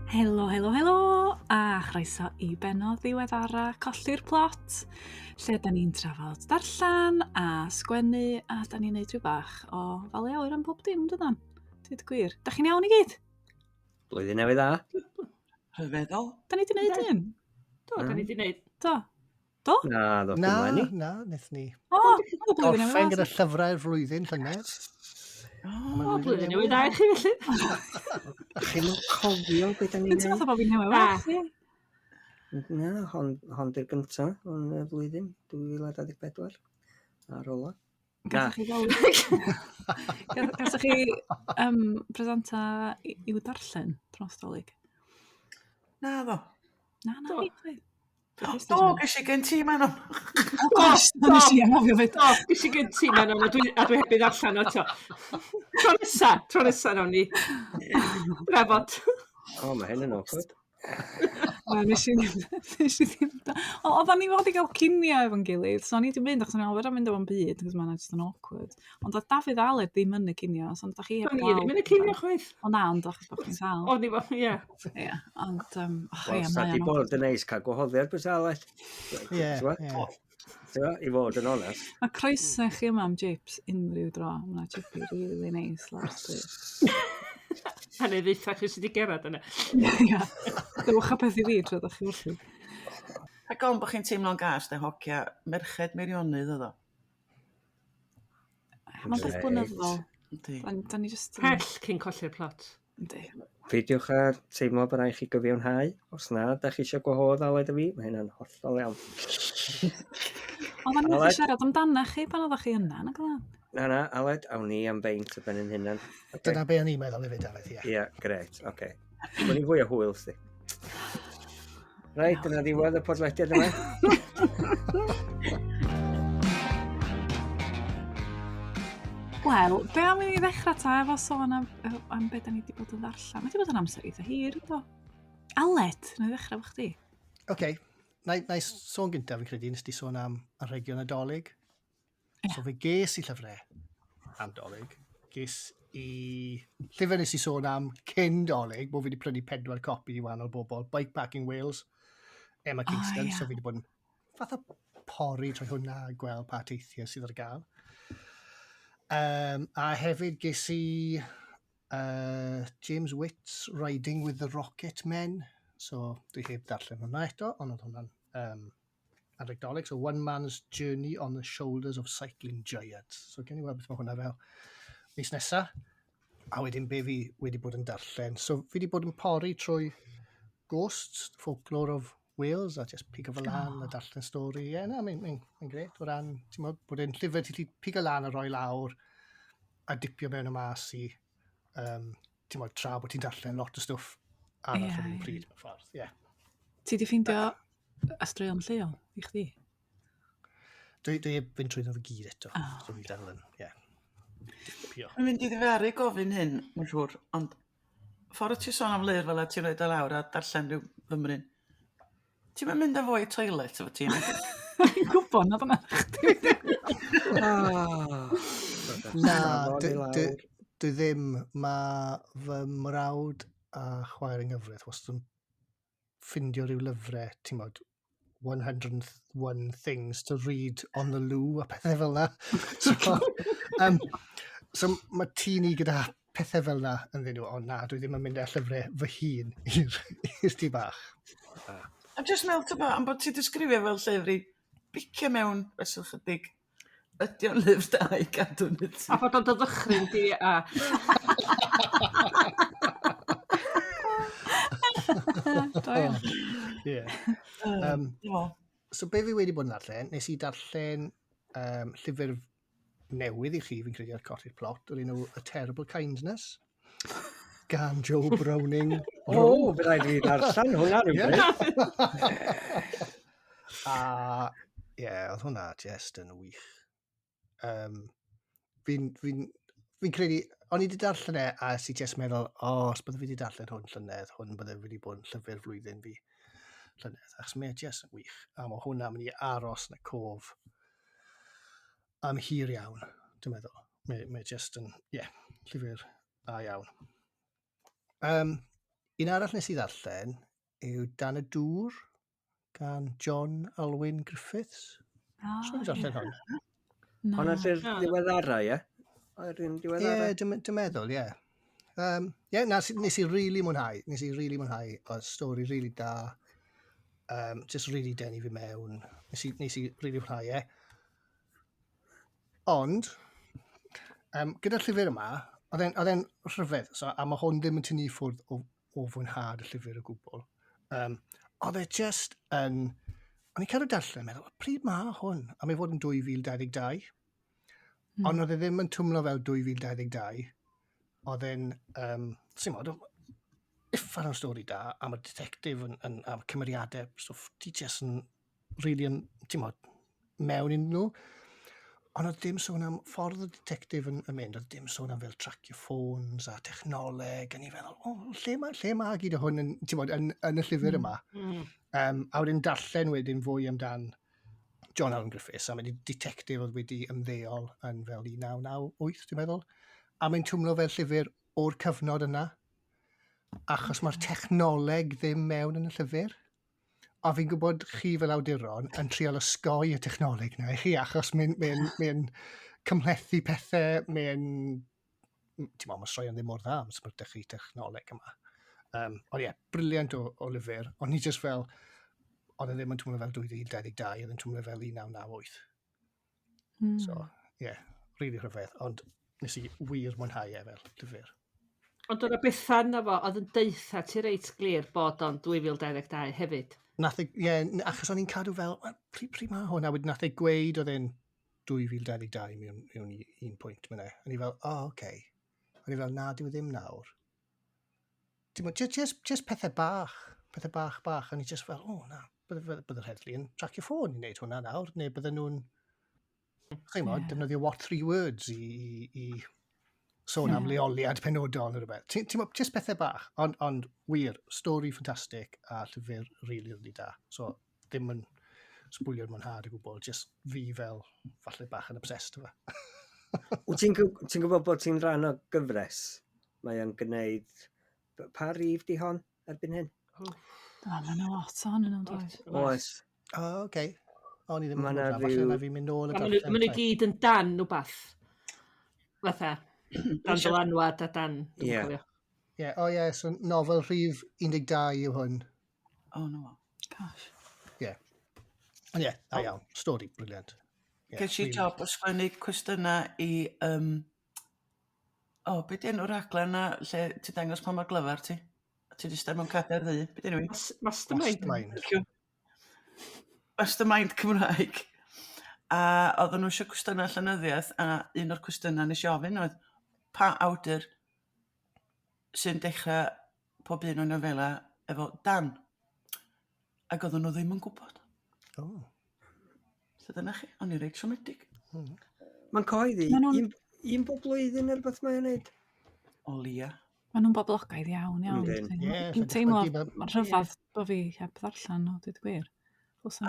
Helo, a chroeso I bennod ddiweddara Colli'r Plot, lle da ni'n trafod darllen a sgwennu a da ni'n neud rhyw bach o falu awr am bob dim, dydan? Dweud y gwir. Da chi'n iawn I gyd? Blwyddyn newydd dda. Rhyfeddol. Da ni di neud un? Do, da ni di neud. Do? Do? Na, ddod ymlaen ni. Na, wnaethon ni. Blwyddyn Gorffen newydd gyda llyfrau'r flwyddyn llynedd. O, blwyddyn newydd da I chi felly. Chi'n cofio beth da ni'n Ti'n neud? meddwl bod fi'n newydd fach, ie? Na, hon di'r gyntaf o'n flwyddyn 2024. Ar ola. Gallwch chi gael... Gallwch chi presenta i'w darllen dros dolyg? Na ddo. Na, fi chwe. Do, ges i gen ti man o. O, gosh, da nes I anghofio fyd. Do, ges I gen ti mewn a dwi heb i ddarllen o to. Tro nesa nawn ni. Drafod. O, mae hyn yn awkward. Nes I ddim... Oedden ni fod I gael cinio efo'n gilydd, so ni wedi mynd, achos o'n i'n mynd efo'n byd, cos mae'n just yn awkward. Ond oedd Dafydd Aled ddim yn y cinio, so da chi heb O'n i ddim yn y cinio chwaith. O na, ond o'ch bod chi'n sal. O'n i fo, ie. Ie, ond... Wel, sa di bod yn neis cael gwahoddiad beth Aled. Ie. I fod yn onest. Mae croeso chi yma am chips unrhyw dro. Mae'n chipi really neis last week. Hynny ddeitha chi sydd wedi gerad yna. Ie, dywch a beth I fi tro ddech chi wrthi. Ac o'n bod chi'n teimlo'n gas de hogia merched meirionydd ydw. Mae'n beth blynyddol. Yndi. Da ni just... Pell cyn colli'r plot. Yndi. Feidiwch a teimlo bod rhaid chi gyfiawnhau. Os na, da chi eisiau gwahodd Aled y fi, mae hynna'n hollol iawn. Oedden ni'n siarad amdana chi pan oeddech chi yna, na gyda? Na, Aled, awn ni am beint y ben yn hynny. Dyna be o'n i'n meddwl hefyd, Aled, ie. Ie, gret, oce. Mae'n i'n fwy o hwyl, sti. Reit, dyna ddiwedd y podlediad yma. Wel, be am I ddechrau ta efo sôn am beth da ni wedi bod yn ddarllen? Mae wedi bod yn amser eitha hir, do? Aled, na I ddechrau efo chdi. Oce, na I sôn gyntaf fi'n credu, nes di sôn am anrhegion Nadolig. So fe ges I llyfrau am dolyg. Ges I... Llyfr nes I sôn am cyn dolyg, bod fi wedi prynu 4 copi I wahanol bobl. Bikepacking Wales, Emma Kingston, so fi wedi bod yn fath o pori trwy hwnna a gweld pa teithiau sydd ar gael. A hefyd ges I James Witt's Riding with the Rocket Men. So dwi heb darllen hwnna eto, ond oedd hwnna'n anrhegdolig. So One Man's Journey on the Shoulders of Cycling Giants. So gen I weld beth mae hwnna fel mis nesa. A wedyn be fi wedi bod yn darllen. So fi wedi bod yn pori trwy Ghosts, Folklore of Wales, a just pigo fel lan a darllen stori. Ie, na, mae'n gret. O ran, ti'n modd, bod e'n llyfr ti pigo lan a roi lawr a dipio mewn y mas I, ti'n modd, tra bod ti'n darllen lot o stwff arall ar un pryd, mewn ffordd. Ie. Ti di ffeindio straeon lleol I chdi? Dwi heb fynd trwy ddyn fy gyd eto. So fi darllen, ie. Mae'n mynd I ddiferu gofyn hyn, mae'n siŵr, ond ffordd ti sôn am lyfr fel a ti'n rhaid o lawr a darllen rhyw fymryn. Ti'n mynd â fo I toilet efo ti'n? I'n gwybod na dyna chdi. Na, dwi ddim. Mae fy mrawd a chwaer yng Nghyfraith wastad yn ffindio rhyw lyfrau, ti'n modd, 101 things to read on the loo a pethau fel na. So mae ti ni gyda pethau fel na yn ddyn nhw, ond na, dwi ddim yn mynd â llyfrau fy hun i'r ti bach. A just meddwl tyba, am bod ti disgrifio fel llyfr I bicio mewn fesul chydig, ydy o'n lyfr da I gadw yn y ti. A bod o'n dod ychryn di a... So be fi wedi bod yn darllen, nes I darllen llyfr newydd I chi, fi'n credu ar colli'r plot, o'r enw A Terrible Kindness, gan Joe Browning. O, fe rhaid I ddarllen hwnna rhywbryd. A ie, oedd hwnna just yn wych. Fi'n credu, o'n I wedi darllen a si just meddwl, os bydde fi wedi darllen hwn llynedd, hwn bydde fi wedi bod yn llyfr flwyddyn fi llynedd. Achos mae'n just yn wych. A mae hwnna'n mynd I aros yn y cof am hir iawn, dwi'n meddwl. Mae just yn, llyfr da iawn. Un arall nes i ddarllen yw Dan y Dŵr gan John Alwyn Griffiths. So ni'n darllen hwn. Honna sy'r Na. ddiweddarau, ie? O'r un Ie, diweddarau? dwi'n meddwl, ie. Nes i really mwynhau. Nes i really mwynhau. Oedd stori really da. Just really denu fi mewn. Nes i really mwynhau, ie. Ond, gyda'r llyfr yma, oedd e'n rhyfedd. So, a mae hwn ddim yn tynnu ffwrdd o fwynhad y llyfr o gwbl. Oedd e just yn... O'n i'n cadw darllen, meddwl, pryd mae hwn? A mae fod yn 2022. Ond oedd e ddim yn twmlo fel 2022. Oedd e'n, uffar o'n stori da, a mae'r detectif a cymeriadau, stwff, ti just yn really yn, mewn i'n nhw. Ond oedd dim sôn am ffordd y detectif yn mynd, oedd dim sôn am fel tracio ffôns a technoleg, a ni feddwl, lle mae gyda hwn yn y llyfr yma? A wedyn darllen wedyn fwy amdan John Alwyn Griffiths, a mae'n detectif oedd wedi ymddeol yn fel 1998, dwi'n meddwl. A mae'n twmlo fel llyfr o'r cyfnod yna, achos mae'r technoleg ddim mewn yn y llyfr. A fi'n gwybod chi fel awduron yn trial osgoi y technoleg na i chi, achos mae'n cymhlethu pethau, mae'n sroi yn ddim mor dda, am sy'n ydych chi technoleg yma. Ond ie, briliant o lyfr, ond ni jyst fel, oedd e ddim yn twmlo fel 2022, oedd e'n twmlo fel 1998. So, ie, really rhyfedd, ond nes i wir mwynhau fel lyfr. Ond o'n bethau yna fo, oedd yn deitha ti reit glir bod o'n 2022 hefyd. Achos o'n i'n cadw fel, pryd mae hwn, a wedyn nath ei gweud oedd e'n 2022 mewn un pwynt myna. O'n i fel, oce. O'n i fel, na, dyw e ddim nawr. Just pethau bach. O'n i just fel, na, bydd yr heddlu yn tracio ffôn i wneud hwnna nawr, neu bydden nhw'n, defnyddio what 3 words i sôn am leoliad penodol neu rhywbeth. Just pethau bach, ond wir, stori ffantastig a llyfr really da. So, ddim yn sbwylio'r mwynhad o gwbl, just fi fel falle bach yn obsessed efo. Ti'n gwybod bod ti'n rhan o gyfres? Mae o'n gwneud... Pa rif di hon erbyn hyn? Mae'n lot o hon yn ymwneud. Oes. Oce. O'n i ddim yn Ma' 'na gwybod, falle ryw- na fi'n mynd nôl y Mae'n darllen. nhw gyd yn dan rhywbeth. Fatha, dan dylanwad a dan, Ie. dwi'n cofio. Ie, so nofel rhif 12 yw hwn. No. Gosh. Ond ie, da iawn, stori briliant. Ges i job o sgwennu cwestiynau i... be di enw'r raglen na lle ti dangos pa mor glyfar ti? Ti di stedd mewn cadair ddu? Be di enw i? Mastermind. Mastermind Cymraeg. A oedden nhw eisiau cwestiynau llenyddiaeth, a un o'r cwestiynau nes i ofyn oedd pa awdur sy'n dechrau pob un o'n nofela efo Dan. Ac oedden nhw ddim yn gwybod. So dyna chi, o'n i reit siomedig. Mae'n coeddi, un bob blwyddyn er beth mae'n neud. O lia. Maen nhw'n boblogaidd iawn. Dwi'n teimlo, mae'n rhyfedd bod fi heb ddarllen nhw, dweud gwir.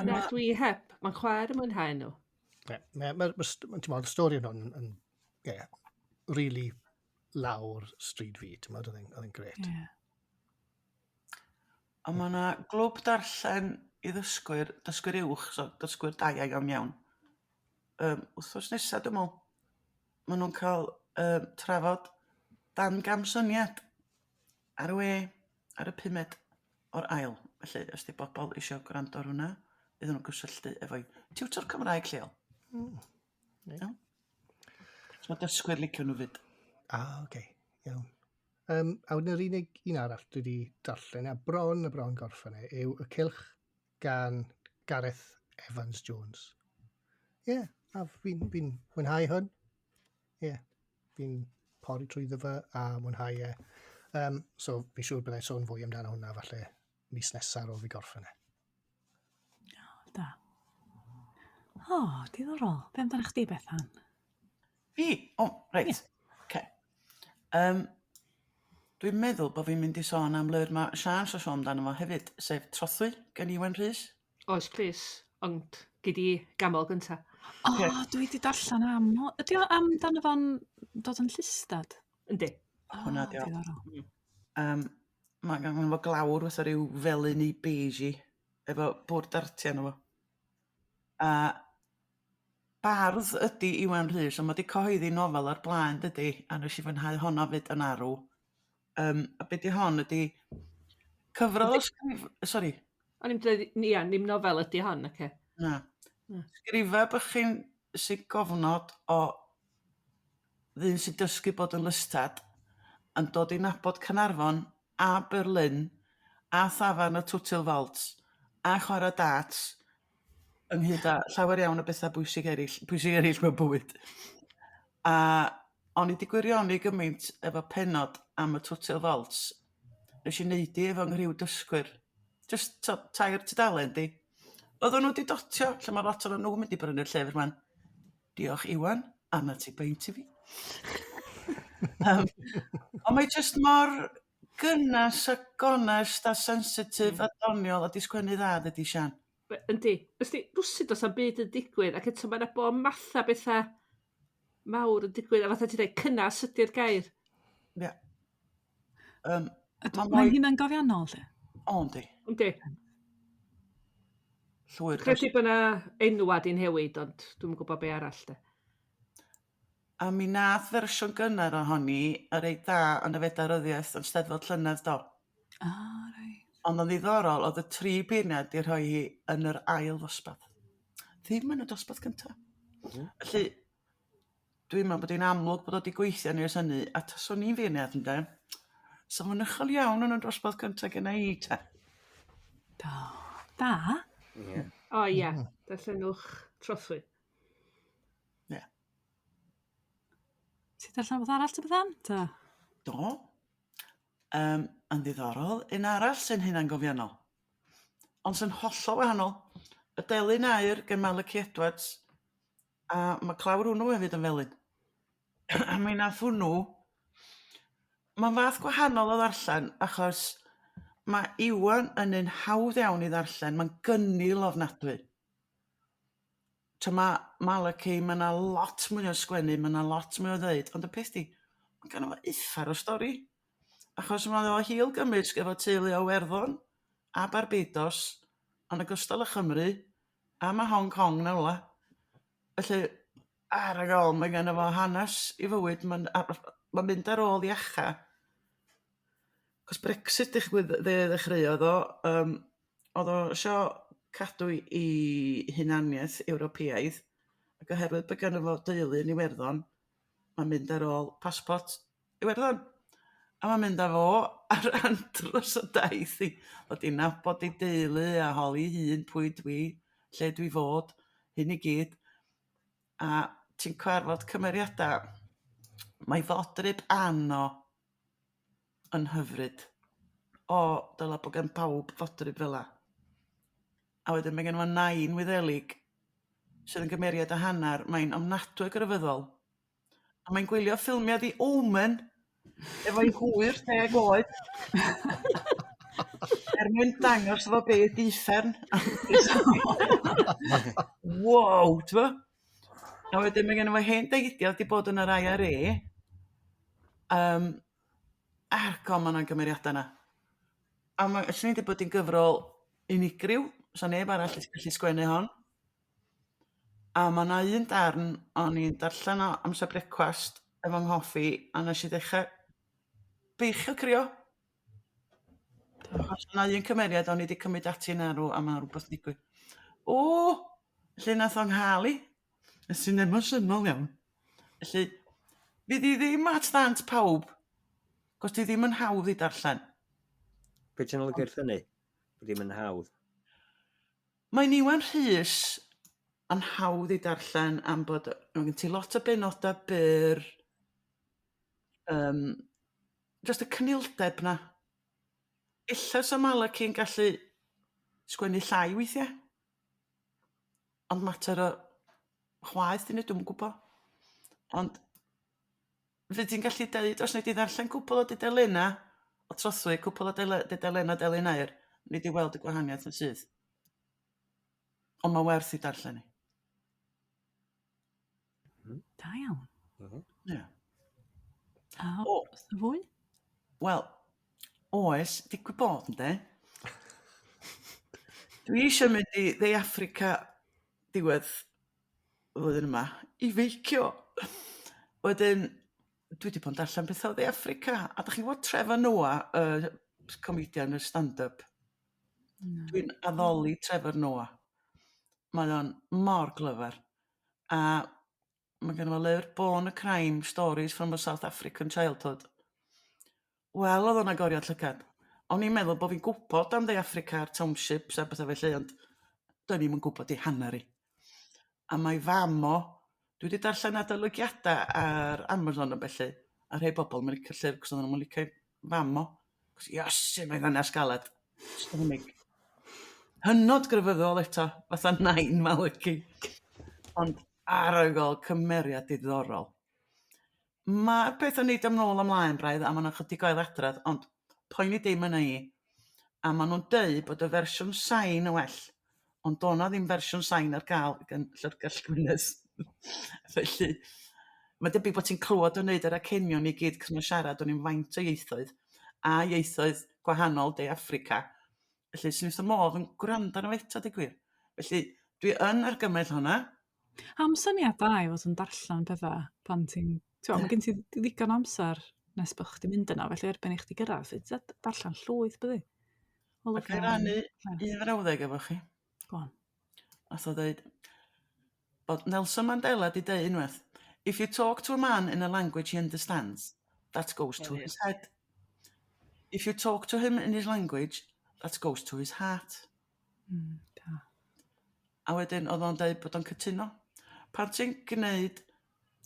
Na, dwi heb. Mae'n chwer yn mwynhau nhw. Mae'r stori yn really lawr stryd fi, oedd e'n gret. A mae yna glwb darllen i ddysgwyr uwch, so dysgwyr da iawn. Wthos nesaf, dwi'n meddwl, maen nhw'n cael trafod dan gamsyniad ar y we, ar y 5 o'r ail. Felly, os di bobl eisiau gwrando ar hwnna, iddyn nhw'n gysylltu efo'i tiwtor Cymraeg lleol. Iawn. So mae dysgwyr licio nhw fyd. Oce, iawn. A wedyn yr unig un arall dwi wedi darllen, y bron gorffen yw y Cylch gan Gareth Evans-Jones. A fi'n mwynhau hwn. Fi'n pori trwyddo fe a mwynhau e. So fi'n siŵr byddai'n sôn fwy amdano hwnna falle mis nesaf o fi gorffen e. Da. Diddorol. Be amdano chdi, Bethan? Fi? Reit. Okay. Dwi'n meddwl bod fi'n mynd i sôn am lyfr mae Sians o sôn amdano fo hefyd, sef Trothwy gan Iwan Rhys. Oes, please. Ond gyd i gamol gynta. Dwi wedi darllen am... Ydy o amdano fo'n dod yn llystad? Yndi. Hwna di o. Diddorol. Mae gan efo glawr fatha rhyw felyn i beigi efo bwrdd dartia yno fo. A bardd ydy Iwan Rhys, ond mae 'di cyhoeddi nofel ar blaen dydy, a nes i fwynhau honna 'fyd yn arw. A be 'di hon ydy cyfrol o sori, O'n i'n dweud, ia, dim nofel ydy hon, oce. na. Na. Sgrifeb chi'n sy'n gofnod o ddyn sy'n dysgu bod yn lystad yn dod i nabod Caernarfon a Berlin a thafarn y Twtil Vaults a chwarae darts ynghyd â llawer iawn o bethau bwysig eraill mewn bywyd. A o'n i 'di gwirioni gymaint efo pennod am y Twtil Vaults, nes i neud i efo nghyriw dysgwyr. Just tair tudalen 'di. Oedden nhw 'di dotio, lle mae lot o'n nhw mynd i brynu'r llyfr 'ma'n. Diolch Iwan, anna ti beint i fi. Ond mae jyst mor gynas a gonest a sensitif a doniol a di sgwennu dda dydi Sian. Yndi. Ysdi, rwsyd os am byd yn digwydd, ac eto mae'n bo matha bethau mawr yn digwydd, a fatha ti dweud, cynnas ydy'r gair. Ie. Mae'n hynna'n gofiannol, lle? O, yndi. Yndi. Llwyd. Credu bod yna enwad i'n newid, ond dwi'n gwybod be arall, de. A mi nath fersiwn gynnar ohoni y reit dda yn y fedaryddiaeth yn Steddfod Llynedd do. Reit. Ond yn ddiddorol, oedd y 3 beirniad di rhoi hi yn yr ail ddosbarth. Ddim yn y dosbarth cyntaf. Felly, dwi'n meddwl bod hi'n amlwg bod o wedi gweithio ni ers hynny, a taswn i'n feirniad yn de. So mae'n uchel iawn yn y dosbarth cyntaf gyda i te. Da. Ie. O ia, darllenwch Trothwy. Ie. Ti darllen bod arall ty byddan? Ta? Do. Yn ddiddorol, un arall sy'n hynna'n gofiannol. Ond sy'n hollol wahanol. Y delyn air gen Malachi Edwards, a mae clawr hwnnw hefyd yn felyn. A mi nath hwnnw, mae'n fath gwahanol o ddarllen, achos mae Iwan yn un hawdd iawn i ddarllen, mae'n gynnil ofnadwy. Tra mae Malachi, mae yna lot mwy o sgwennu, mae yna lot mwy o ddeud, ond y peth di, mae gen fo uffar o stori. Achos mae o hil gymysg efo teulu o Werddon a Barbados, yn ogystal â Chymru, a mae Hong Kong na wla. Felly, ar y gol, mae gen fo hanes i fywyd, mae'n mynd ar ôl i acha. Cos Brexit ddechreuodd o, oedd o isio cadw i hunaniaeth Ewropeaidd, ac oherwydd bod gen fo deulu yn Iwerddon, mae'n mynd ar ôl pasport Iwerddon. A mae'n mynd â fo ar andros o daith i ddod i nabod ei deulu a holi hun pwy dwi, lle dwi fod, hyn i gyd. A ti'n cyfarfod cymeriadau, mae fodryb anno yn hyfryd. O, dyla bod gen pawb fodryb fel la. A wedyn mae gen fo nain Wyddelig sydd yn gymeriad a hanner, mae'n ofnadwy grefyddol. A mae'n gwylio ffilmiau The Omen efo'i hwyr 10 oed. Mwyn dangos efo be ydi uffern. Wow, t'bo? A wedyn mae gen fo hen deidiad wedi bod yn yr IRA. Argo ma' 'na'n gymeriada 'na. A ma' yswn i 'di bod yn gyfrol unigryw, sa neb arall yn gallu sgwennu hon. A ma' 'na un darn o'n i'n darllen o amser brecwast efo nghoffi, a nes i ddechrau beichio crio. Achos yna un cymeriad o'n i 'di cymryd ati yn arw a ma' rwbeth yn digwydd. O! Felly nath o'n nghael i. Sy'n emosiynol iawn. Felly, fydd i ddim at ddant pawb, cos di ddim yn hawdd i darllen. Be ti'n olygu'r hynny? Bod ddim yn hawdd. Mae'n Iwan Rhys yn hawdd i darllen am bod gen ti lot o benodau byr, just y cynildeb na. Ella sa Malachi yn gallu sgwennu llai weithiau. Ond mater o chwaeth dyn ni, dwi'n gwybod. Ond fydd ti'n gallu deud, os wneud i ddarllen cwpl o dudalena o Trothwy, cwpl o dudalena delyn air, ni di weld y gwahaniaeth yn sydd. Ond mae werth i darllen ni. Da iawn. Ie. A O. oes 'na fwy? Wel, Oes, digwydd bod, ynddo? Dwi eisiau mynd i Dde Affrica diwedd flwyddyn yma i feicio. Wedyn, dwi wedi bod yn darllen bethau o Dde Affrica. A da chi'n gwybod Trevor Noah, comedian y stand-up? Dwi'n addoli Trevor Noah. Mae o'n mor glyfar. A mae gen fo lyfr Born a Crime, Stories from a South African Childhood. Wel, oedd o'n agoriad llygad. O'n i'n meddwl bod fi'n gwybod am Dde Affrica a'r townships a bethau felly, ond do'n i'm yn gwybod i hanner i. A mae fam o, dwi wedi darllen adolygiadau ar Amazon o belly, a rhai bobl mae'n licio llyfr, cos o'n nhw'n licio fam o. Cos iosi, mae'n ddanas galad. Stomig. Hynod grefyddol eto, fatha nain malygu. Ond arogol cymeriad diddorol. Mae'r peth o'n neud am nôl ymlaen braidd, a ma'n chydig o'r adradd, ond poeni dim yna i. A maen nhw'n deud bod y fersiwn sain y well, ond do'na ddim fersiwn sain ar gael gan Llyfrgell Gwynedd. Felly, mae debyg bod ti'n clywed o'n neud yr acenion i gyd cos mae'n siarad o'n i'n faint o ieithoedd, a ieithoedd gwahanol De Affrica. Felly, sy'n wrth y modd yn gwrando ar y feto, di gwir. Felly, dwi yn argymell hwnna. Am syniad da i fod yn darllen pethau pan ti'n... Mae gen ti ddigon o amser nes bod chdi'n mynd yna, felly erbyn i chdi gyrraedd, ti'n darllen llwyth byddi. Ac ei rannu un frawddeg efo chi. Go on. Nath o dweud, bod Nelson Mandela di deud unwaith, if you talk to a man in a language he understands, that goes to his head. If you talk to him in his language, that goes to his heart. Da. A wedyn, oedd o'n dweud bod o'n cytuno. Pan ti'n gwneud,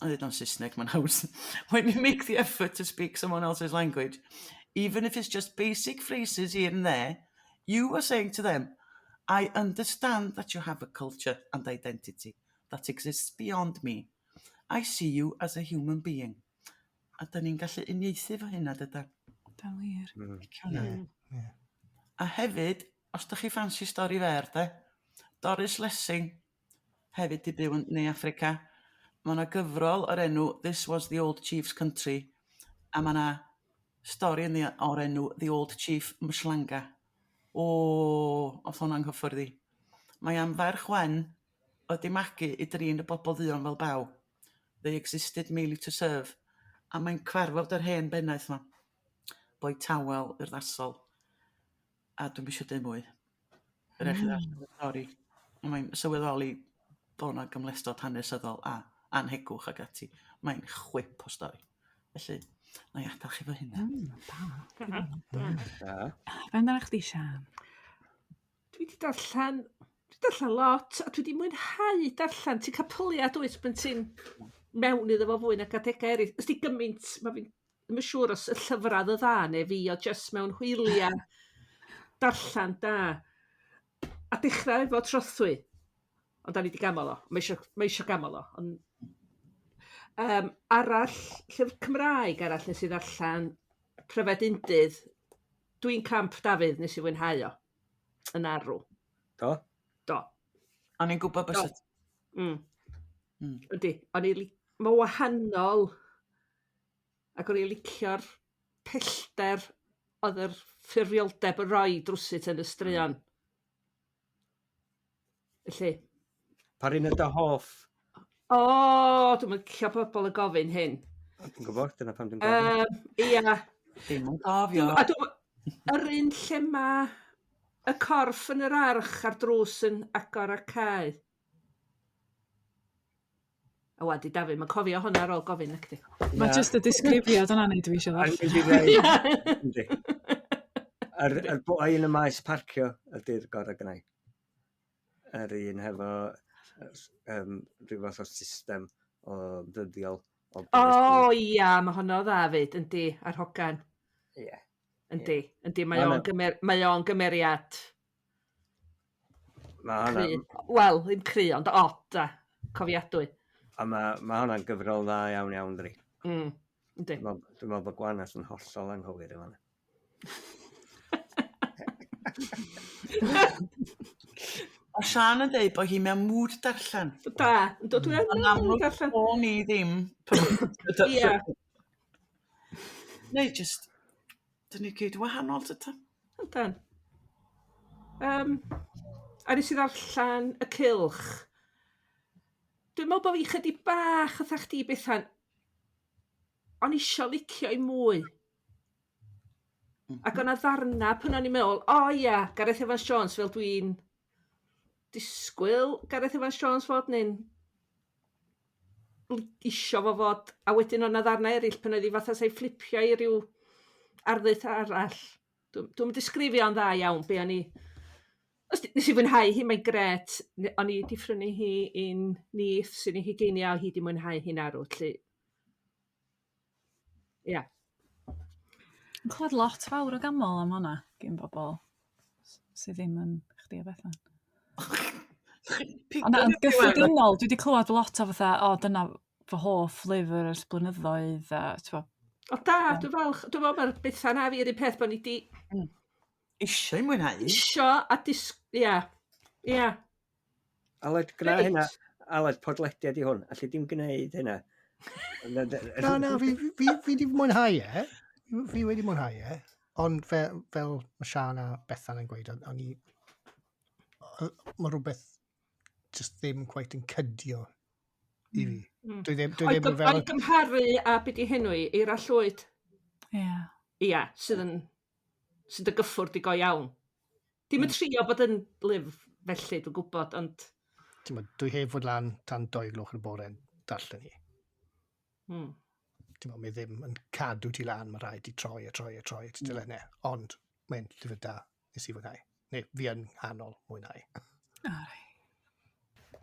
oedd o'n Saesneg, mae'n haws. When you make the effort to speak someone else's language, even if it's just basic phrases here and there, you are saying to them, I understand that you have a culture and identity that exists beyond me. I see you as a human being. A dyn ni'n gallu uniaethu fo hynna, dyda. Da wir. A hefyd, os da chi ffansi stori fer, de, Doris Lessing, hefyd di byw yn Ne Affrica, mae yna gyfrol o'r enw This Was the Old Chief's Country, a mae yna stori o'r enw The Old Chief Mshlanga. Oedd hwnna'n nghyffwrdd i. Mae am ferch wen oedd di magu i drin y bobl ddion fel baw. They existed merely to serve. A mae'n cwarfod yr hen bennaeth yma. Boi tawel, urddasol. A dwi'n eisiau dweud mwy. Yr eich ddallt y stori. Mae'n sylweddoli bod yna gymlestod hanesyddol a anhegwch ag ati. Mae'n chwip o stori. Felly, na i adael chi fo hynna. Fe'n dda chdi, Sian? Dwi wedi darllen lot, a dwi wedi mwynhau darllen. Ti'n cael pyliad oes pan ti'n mewn iddo fo fwy nag adegau eraill. Ys di gymaint, mae fi'n ddim yn siŵr os y llyfrad y dda neu fi o just mewn hwyliau darllen da. A dechrau efo Trothwy. Ond da ni wedi gamol o. Mae eisiau gamol o. Arall, llyfr Cymraeg arall nes i ddarllen Pryfed Undydd. Dwi'n camp Dafydd nes i fwynhau o. Yn arw. Do? Do. O'n i'n gwybod bys. Ydy. Mae wahanol ac o'n i'n licio'r pellter oedd yr ffurfioldeb y roi drwsyd yn y straeon. Felly. Par un yda hoff? Dwi'n licio pobl y gofyn hyn. Dwi'n gwybod, dyna pam dwi'n gofyn. Ia. Dim yn gofio. Yr un lle mae y corff yn yr arch a'r drws yn agor a cae. A wadi Dafydd, mae'n cofio hwnna ar ôl gofyn ac di. Mae jyst y disgrifiad yna ni dwi eisiau ddarllen. Yr boi yn y maes parcio ydy'r gorau gynnau. Yr un hefo rhyw fath o system o ddyddiol. Ia, mae hwnna o Ddafydd, yndi, ar hogan. Ie. Yndi, mae o'n gymeriad. Wel, ddim cry, ond od a cofiadwy. A mae hwnna'n gyfrol dda iawn, dri. Yndi. Dwi'n meddwl bod Gwanas yn hollol anghywir yma. O Sian yn dweud bod hi mewn mwd darllen. Da, dwi'n amlwg darllen. o ni ddim. Ia. Neu just Dyn ni gyd wahanol, tyta? Yndan. A nes i ddarllen y Cylch. Dwi'n meddwl bod fi chydig bach o chdi Bethan. O'n isio licio i mwy. Ac o'na ddarna pan o'n i'n meddwl, ia, Gareth Evans Jones fel dwi'n disgwyl Gareth Evans Jones fod neu'n isio fo fod. A wedyn o'na ddarna eraill pan oedd hi fatha sa'i fflipio i ryw arddull arall. Dwi'n disgrifio'n dda iawn be o'n i. Nes i fwynhau hi, mae'n gret. O'n i wedi ffrynu hi i'n nith sy'n ei hygeinio, hi wedi mwynhau hi'n arw. Ia. Yn clywed lot fawr o gamol am hwnna gyn bobl sydd ddim yn chdi o bethau. Ond yn gyffredinol, dwi wedi clywed lot o fatha, dyna fy hoff lyfr ers blynyddoedd. Dwi'n falch. Dwi'n meddwl mae'r Bethan a fi yr un peth bod ni wedi... Isio i mwynhau. Isio a Ia. Aled, gyda hynna, Aled, podlediad i hwn. Alli dim gwneud hynna. Na, fi wedi mwynhau e. Fi wedi mwynhau e. Ond fel mae Sian a Bethan yn gweud, mae rhywbeth just ddim quite yn cydio i fi. Dwi ddim yn fel... O'n gymharu a beth i henwi, Eira Llwyd. Ia, sydd yn dy gyffwrdd i go iawn. Dim yn trio bod yn lyf felly, dwi'n gwybod, ond... Dwi hef fod lan tan 2 gloch yn y bore yn darllen hi. Mi ddim yn cadw ti lan, mae rhaid i troi dilynau. Ond mae'n llyfr da, nes i fwynhau. Neu, fi yn hanol mwynhau.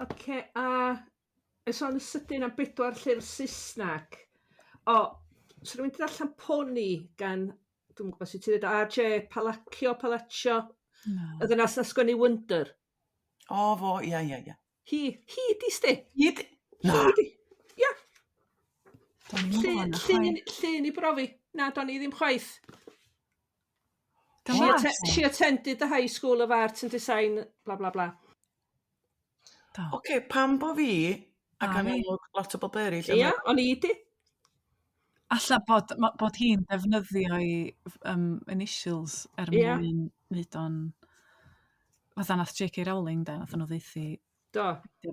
Oce, a sôn y sydyn am 4 llyfr Saesneg. So rwy'n wedi darllen Pony gan... Dwi'n gwybod sut ti'n dweud, J Palacio. Oedd yna sgwennu Wonder. Fo, ia. Hi di sti? Na. Ia. Llun i brofi. Na, do'n i ddim chwaith. She attended the High School of Art and Design, bla bla bla. Oce, pam bo fi, ac yn lot o bobl eraill. Ia, o'n i di. Alla bod hi'n defnyddio i initials mwyn wneud o'n... Fatha nath J.K. Rowling, nath nhw ddeithi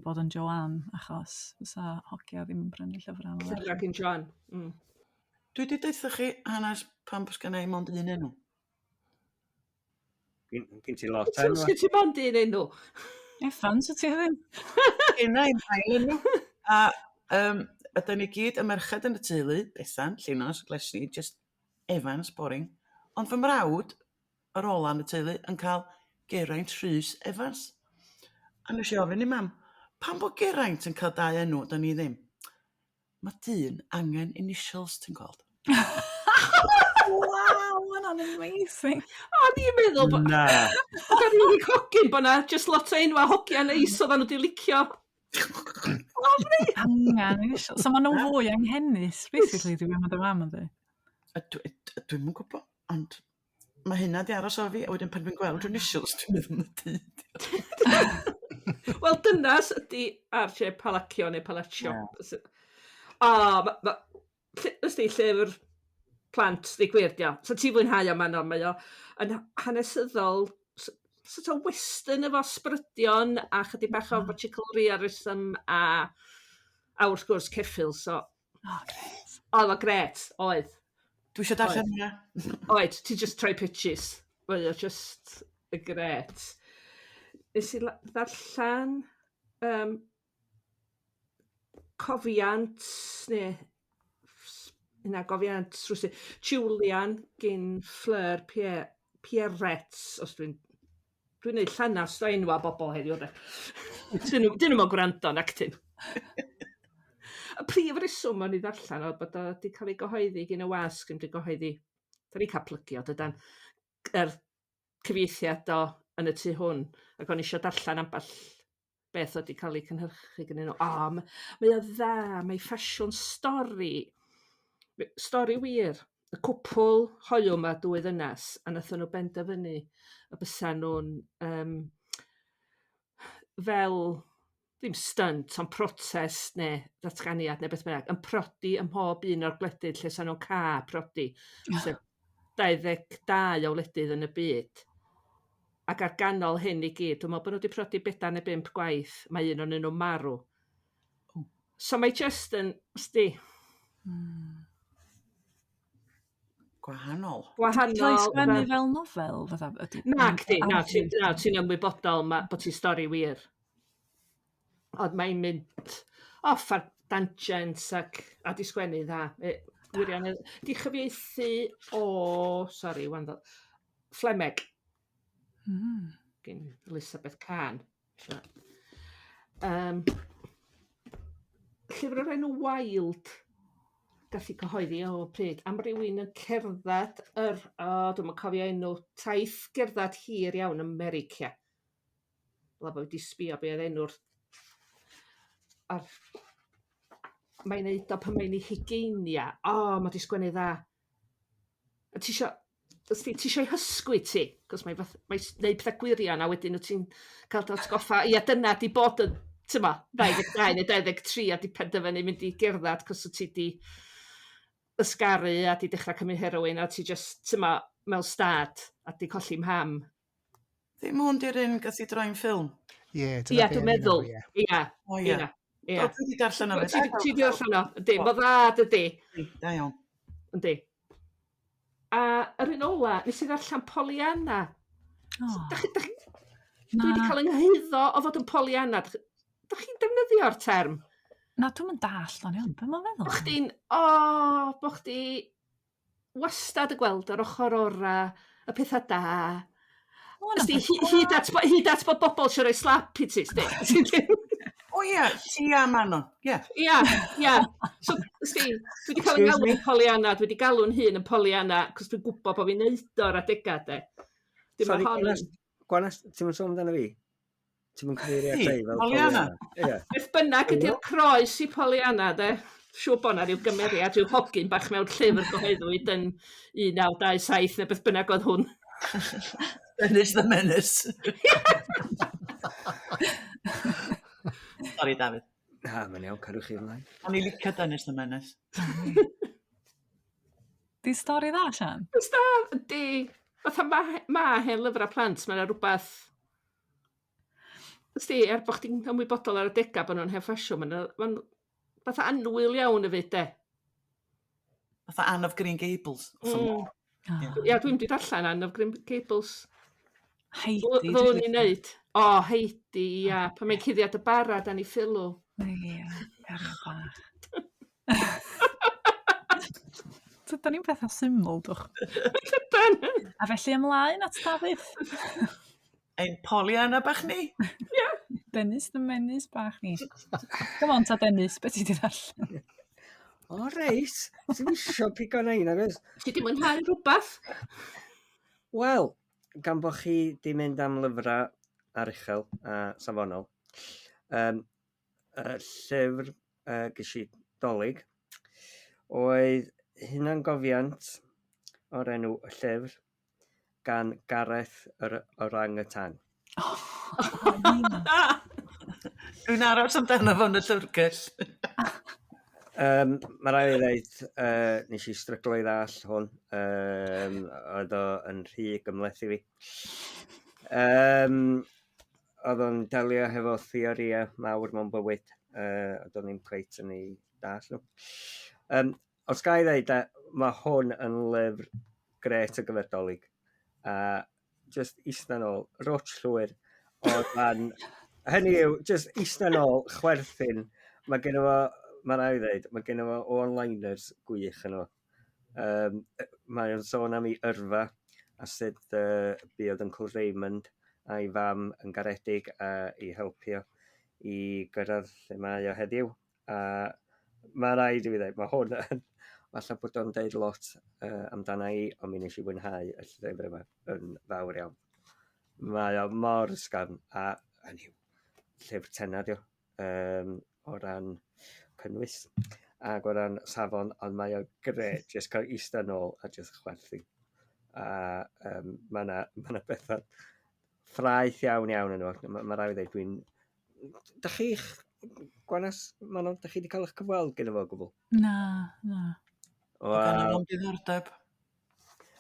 bod yn Joanne, achos fysa hogia ddim yn prynu llyfr am. Llyfr yn Joan. Dwi wedi deitha chi hanes pam bos gen i mond un enw. Gyn ti lot enw. Gyn ti mond un enw? Effans, o ti ddim? Gynna i'n ail enw. A ydyn ni gyd y merched yn y teulu, Bethan, Llynos, Glesni, just Evans, boring. Ond fy mrawd, yr ola yn y teulu, yn cael Geraint Rhys Evans. A nes i ofyn i mam, pam bod Geraint yn cael 2 enw, da ni ddim? Mae dyn angen initials, ti'n gweld? Wow, hwnna'n amazing. O'n i'n meddwl bod... Na. Da ni wedi cogyn bod na just lot o enwa hogia neis oedden nhw wedi licio. Angen initials. So maen nhw'n fwy anghennus, basically, dwi'n meddwl am ydy. Dwi'n mwyn gwybod, ond mae hynna di aros o fi, a wedyn pan dwi'n gweld initials, dwi'n meddwl yn y dyd. Wel, dynas ydi J Palacio neu Palacio. Ysdi llyfr plant, di gwirdio. So ti fwynhau am yno, mae o yn hanesyddol, sort of western efo sbrydion a chydig bach o magical realism a wrth gwrs ceffil, so... Oedd o gret, oedd. Dwi eisiau darllen hynna. Oed, ti just try pitches. Oedd o just y gret. Nes i ddarllen cofiant, gofiant, Julian gyn Fleur Pierrets, os dwi'n neud llanas o enwa bobl heddiw. Dyn nhw'n gwrando yn actyn. Y prif reswm o'n i ddarllen oedd bod o wedi cael ei gyhoeddi gen y wasg yn gyhoeddi. Da ni cael plygio dydan yr cyfieithiad o yn y tu hwn. Ac o'n i eisiau darllen ambell beth oedd wedi cael ei cynhyrchu gen nhw. Mae o dda, mae ffasiwn stori. Stori wir. Y cwpl hoiw yma 2 ddynas a nathon nhw benderfynu y bysa nhw'n fel... ddim stunt, ond protest neu ddatganiad neu beth bynnag, yn prodi ym mhob un o'r gwledydd lle sa'n nhw'n ca prodi. 22 o wledydd yn y byd. Ac ar ganol hyn i gyd, dwi'n meddwl bod nhw wedi prodi 4 neu 5 gwaith, mae un o'n nhw marw. So mae just yn, sti, Gwahanol. Rhoi sgwennu fel... fel nofel? Na, ti'n ymwybodol bod ti'n stori wir. Ond mae'n mynd off ar tangents a di sgwennu dda. Di chyfieithu sori, Flemeg. Gen Elizabeth Kahn. Llyfr o'r enw Wild, gath i cyhoeddi o pryd, am rywun yn cerdded dwi'n cofio enw, taith gerdded hir iawn yn America. Fel bod wedi sbio be oedd enw'r mae'n neud o pan mae'n ei hygeinia. Mae wedi sgwennu dda. Ti isio ei hysgwyd ti, cos mae'n neud pethau gwirion, a wedyn wyt ti'n cael dy atgoffa, dyna di bod yn, 22 neu 23 a di penderfynu mynd i gerdded, cos wyt ti di ysgaru a di dechrau cymryd heroin, a ti just, mewn stad, a di colli mham. Ddim hwn di'r un gath i droi'n ffilm? Ie, dwi'n meddwl. Ie. Dwi wedi darllen o. Ti wedi darllen o, yndi, mae dda dydi. Da iawn. Yndi. A yr un ola, nes i ddarllen Pollyanna. Dwi wedi cael yngheiddo o fod yn Pollyanna. Da chi'n defnyddio'r term? Na, dwi'n mynd dall o'n iawn, be mae'n feddwl? Bo chdi wastad y gweld yr ochr ora, y pethau da. Hyd at bod bobl eisiau rhoi slap i ti, ti a Manon, Ie. So, dwi wedi cael yn galw'n Pollyanna, dwi wedi galw'n hun yn Pollyanna, cos dwi'n gwybod bod fi'n neud o'r adegau, Sori, Gwanas, ti'n mynd sôn amdano fi? Ti'n mynd cyfeirio at ei fel Pollyanna? Beth bynnag ydy'r croes i Pollyanna, siŵr bod na rhyw gymeriad, rhyw hogyn bach mewn llyfr gyhoeddwyd yn 1927 neu beth bynnag oedd hwn. Dennis the Menace. Sorry, David. Mae'n iawn, cadwch chi ymlaen. O'n i licio Dennis the Menace. Di stori dda, Sian? Fatha ma hen lyfrau plant, mae'n rhywbeth... bod chdi'n ymwybodol ar y degau bod nhw'n heb ffasiwn, mae'n fatha anwyl iawn y fyd, Fatha Anne of Green Gables. Dwi'n mynd i darllen Anne of Green Gables. Heidi. Ddwn i'n neud. Heidi, pan mae'n cuddiad y bara, dan ni ffilw. Ie, bach. Da ni'n bethau syml, dwch. A felly ymlaen at Dafydd. Ein Pollyanna bach ni? Dennis the Menace bach ni. Come on ta Dennis, beth ti di darllen? Rhys, ti'n isio pigo na un agos? Ti di mwynhau rhywbeth? Wel, gan bod chi di mynd am lyfrau aruchel a safonol, llyfr gysi dolyg oedd hunangofiant o'r enw y llyfr gan Gareth yr orangutan. Dwi'n aros amdano fo'n y llyfrgell. Mae rai i ddeud, nes i stryglo i ddall hwn, oedd o yn rhy gymleth i fi. Oedd o'n delio hefo theoria mawr mewn bywyd, oedd o'n i'n cweit yn ei dall nhw. Os ga i ddeud, mae hwn yn lyfr gret o gyferdolig. Just eistedd nôl, roch llwyr, hynny yw, just eistedd nôl, chwerthin, mae gen o, mae rai ddeud, mae gen o one-liners gwych yn o. Mae o'n sôn am ei yrfa, a sut buodd Uncle Raymond a'i fam yn garedig a i helpio i gyrraedd lle mae o heddiw. Mae rhaid i fi ddeud, mae hwn yn, falle bod o'n deud lot amdana i, ond mi nes i fwynhau y llyfr yma yn fawr iawn. Mae o mor ysgafn, a hynny yw, llyfr tenad yw, o ran cynnwys, ac o ran safon, ond mae o gret, jyst cael eistedd nôl a jyst chwerthin. Mae yna bethau ffraeth iawn yn nhw. Mae rai ddeud dwi'n... Da chi'ch Gwanas, Manon, da chi wedi cael eich cyfweld gyda fo gwbl? Na. Gan o'n diddordeb.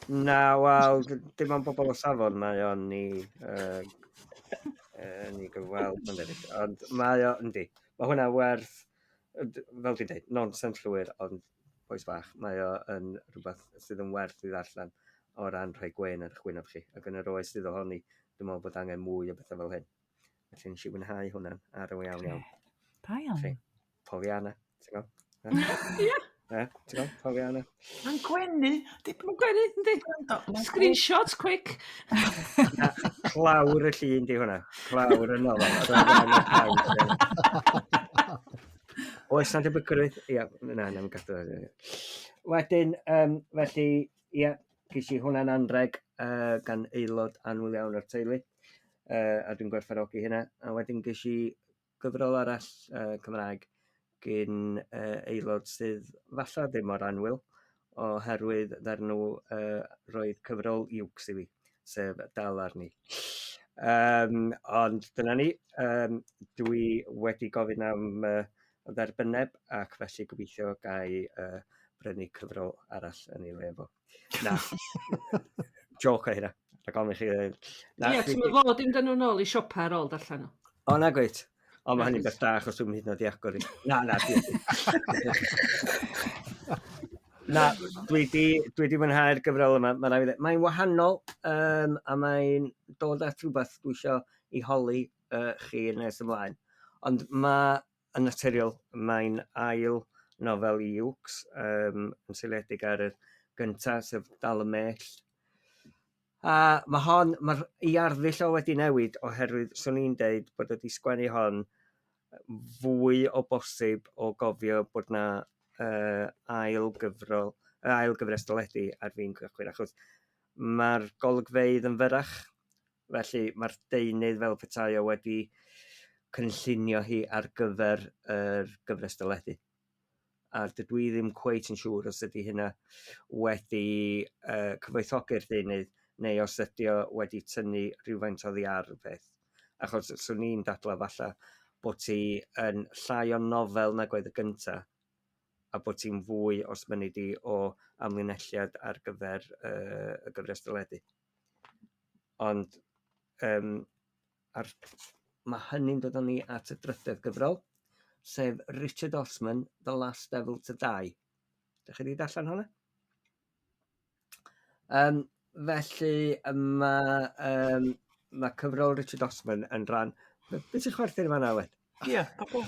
Na, wel, dim ond bobl o safon mae o'n ni gyfweld, mae'n debyg. Ond mae o, yndi, mae hwnna werth, fel dwi'n dweud, nonsens llwyr, ond boes bach, mae o yn rhywbeth sydd yn werth i ddarllen o ran rhoi gwen ar eich gwynaf chi. Ac yn yr oes sydd ohoni, dwi'n meddwl bod angen mwy o bethau fel hyn. Felly nes i wynhau hwnna'n ar y iawn iawn. Da iawn. Felly, Pollyanna, ti'n gwybod? Ie. Ti'n gwybod, Pollyanna? Mae'n gwenu. Mae'n gwenu, yndi. Screenshots, quick. Clawr y llun di hwnna. Clawr y nofel. Oes na dybygrwydd? Ia, na, gadw. Wedyn, felly, ia, ges i hwnna'n anreg gan aelod anwyl iawn o'r teulu. A dwi'n gwerthfawrogi hynna. A wedyn ges i gyfrol arall Cymraeg gyn aelod sydd falle ddim o'r anwyl, oherwydd ddar nhw roedd cyfrol iwcs i fi, sef dal arni. Ond dyna ni, dwi wedi gofyn am dderbyneb ac felly gobeithio gai brynu cyfrol arall yn ei lefo. Na, joc o hynna. Ie, ti'n meddwl fod dim dyn nhw'n ôl i siopa ar ôl darllen nhw. O, na gweith. O, mae hynny'n beth da, achos dwi'n hyd yn oed i agor i. Na, na, dwi di mwynhau'r gyfrol yma. Mae'n wahanol, a mae'n dod at rhywbeth dwi eisiau i holi chi nes ymlaen. Ond mae, yn naturiol, mae'n ail nofel i iwcs, yn seiliedig ar y gyntaf, sef Dal y Mell. A mae'r iarddull o wedi newid oherwydd swn i'n deud bod wedi sgwennu hon fwy o bosib o gofio bod na ail gyfrestoledi ar fi'n cychwyn, achos mae'r golygfeydd yn fyrach, felly mae'r deunydd fel petai o wedi cynllunio hi ar gyfer yr gyfrestoledi. A dydw i ddim cweit yn siŵr os ydy hynna wedi cyfoethogi'r deunydd, neu os ydy o wedi tynnu rhywfaint oddi ar y peth. Achos swn i'n dadlau falle bod ti yn llai o nofel nag oedd y gyntaf, a bod ti'n fwy os mynnu di o amlinelliad ar gyfer y gyfrestoledi. Ond mae hynny'n dod â ni at y drydydd gyfrol, sef Richard Osman, The Last Devil to Die. Dych chi wedi darllen hwnna? Felly mae cyfrol Richard Osman yn rhan... Beth sy'n chwerthin yma nawr? Ie, pobl.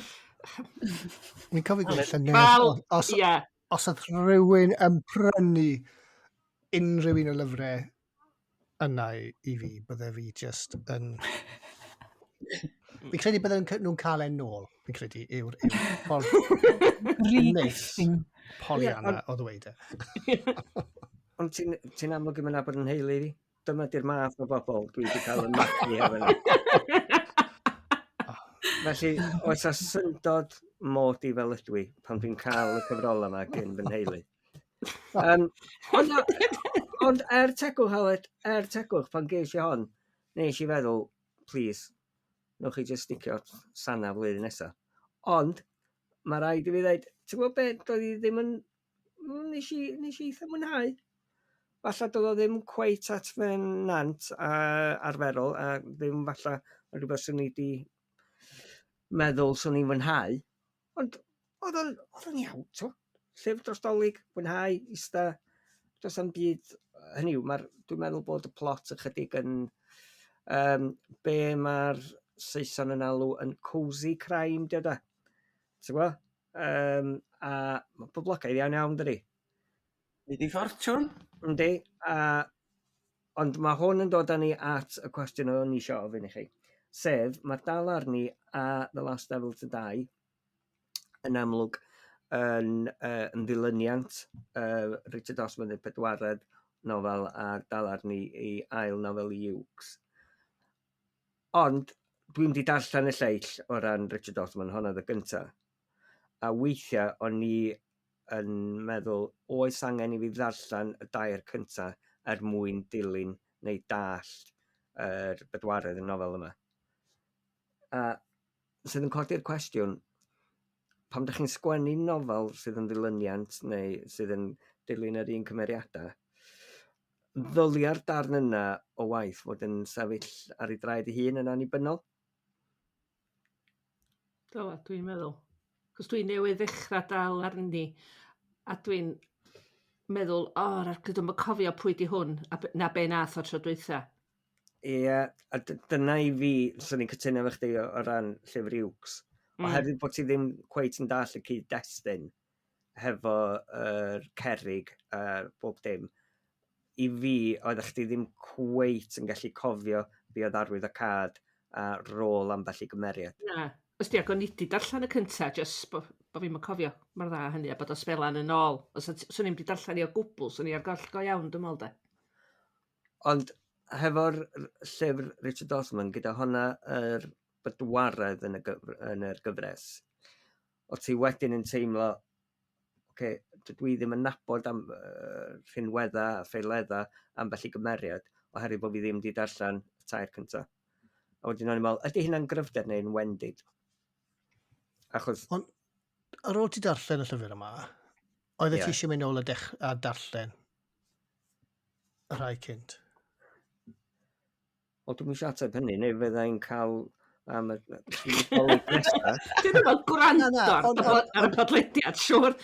Mi'n cofio gwneud llynedd, os oedd rhywun yn prynu unrhyw un o lyfrau yna i fi, bydde fi just yn... Fi'n credu bydde nhw'n cael e'n nôl, fi'n credu, yw'r Rhys. Pollyanna o ddweud e. Ond ti'n amlwg yn mynd bod yn heili fi? Dyma di'r math o bobl dwi wedi cael yn magu hefyd. Felly, oes a syndod mod i fel ydw i pan dwi'n cael y cyfrol yma gyn fy nheulu. Ond tegwch pan ges i hon, nes i feddwl, please, newch chi just sticio sana flwyddyn nesaf. Ond, mae rhaid i fi ddweud, ti'n gwybod beth, doedd i ddim yn... Nes i eitha mwynhau. Falle doedd o ddim cweit at fy nant arferol, a ddim falle rhywbeth sy'n ni di meddwl swn i'n mwynhau. Ond oedd o'n iawn, to. Llyfr drostolig, mwynhau, ista, dros am byd. Hynny yw, dwi'n meddwl bod y plot ychydig yn be mae'r Saeson yn alw yn cozy crime, dio da. Ti'n gwybod? A mae poblogaidd iawn, dydi? Nid i ffortiwn. Yndi, ond mae hwn yn dod â ni at y cwestiwn o'n i eisiau ofyn i chi. Sef, mae dal arni a The Last Devil to Die yn amlwg yn ddilyniant Richard Osman y pedwaredd nofel a dal arni i ail nofel i iwcs. Ond dwi'n wedi darllen y lleill o ran Richard Osman, honna oedd y gyntaf. A weithiau o'n i yn meddwl, oes angen i fi ddarllen y dair cyntaf mwyn dilyn neu dallt yr bedwaredd y nofel yma. A sydd yn codi'r cwestiwn, pam ydych chi'n sgwennu nofel sydd yn ddilyniant neu sydd yn dilyn yr un cymeriadau, ddolia'r darn yna o waith fod yn sefyll ar ei draed ei hun yn annibynnol? Do, dwi'n meddwl. Cos dwi'n newydd ddechrau dal arni, a dwi'n meddwl, dwi'n cofio pwy di hwn, na be nath o'r tro dwytha. Ie, a dyna i fi, sy'n ni'n cytuno efo chdi o ran llyfr uwcs. Oherwydd bod ti ddim cweit yn dall y cyd-destun hefo cerrig a bob dim, i fi, oeddech chdi ddim cweit yn gallu cofio be oedd arwydd o cad a rôl ambell i gymeriad. Na, os di ag o'n i di darllen y cynta, jyst bo fi'n mynd cofio mor dda hynny, a bod o sbelan yn ôl. Os swn i'n di darllen i o gwbl, swn i ar goll go iawn, dwi'n meddwl de. Ond hefo'r llyfr Richard Osman, gyda honna bedwaredd yn yr gyfres, o ti wedyn yn teimlo, dwi ddim yn nabod am rhinwedda a ffeiledda ambell i gymeriad, oherwydd bod fi ddim wedi darllen y tair cyntaf. A wedyn o'n i'n meddwl, ydy hynna'n gryfder neu'n wendid? Achos... Ond ar ôl ti darllen y llyfr yma, oedd ti eisiau mynd nôl a darllen y rhai cynt? Wel, dwi'n eisiau ateb hynny, neu fyddai'n cael am y coleg nesaf. Dwi'n meddwl gwrando ar y podlediad, siwr.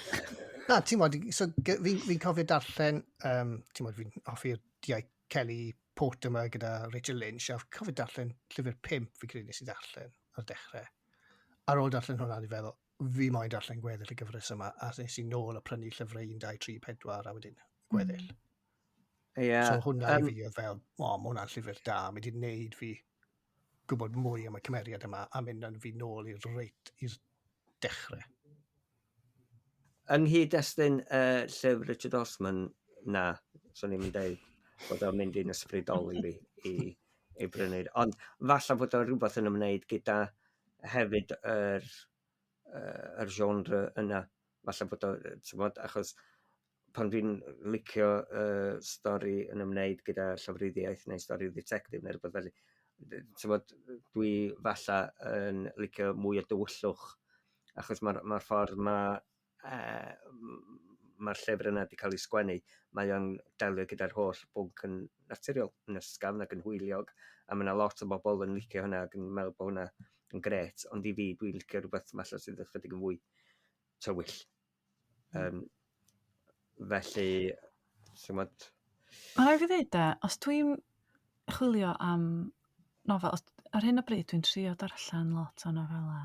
Na, ti'n modd, so fi'n cofio darllen, ti'n modd, fi'n hoffi'r diau Kelly Port yma gyda Rachel Lynch, a cofio darllen llyfr 5 fi credu nes i darllen ar dechrau. Ar ôl darllen hwnna, ni feddwl, fi moyn darllen gweddill y gyfres yma, a nes i nôl a prynu llyfrau 1, 2, 3, 4, a wedyn gweddill. So hwnna i fi oedd fel, mae hwnna'n llyfr da, mae wedi gwneud fi gwybod mwy am y cymeriad yma, a mynd yn fi nôl i'r dechrau. Yng nghyd-destun llyfr Richard Osman, na, so ni'n mynd dweud bod o'n mynd i'n ysbrydoli fi i brynu'r. Ond falle bod o'n rhywbeth yn ymwneud gyda hefyd yr genre yna. Falle bod o'n, achos pan dwi'n licio stori yn ymwneud gyda llofruddiaeth neu stori detective neu rhywbeth felly, dwi falle yn licio mwy o dywyllwch, achos mae'r ffordd mae'r llyfr yna wedi cael ei sgwennu, mae o'n delio gyda'r holl bwnc yn naturiol, yn ysgafn ac yn hwyliog, a mae yna lot o bobl yn licio hwnna ac yn meddwl bod hwnna yn gret, ond i fi dwi'n licio rhywbeth falle sydd ychydig yn fwy tywyll. Felly, Mae'n rhaid fi ddweud os dwi'n chwilio am nofel, ar hyn o bryd dwi'n trio darllen lot o nofela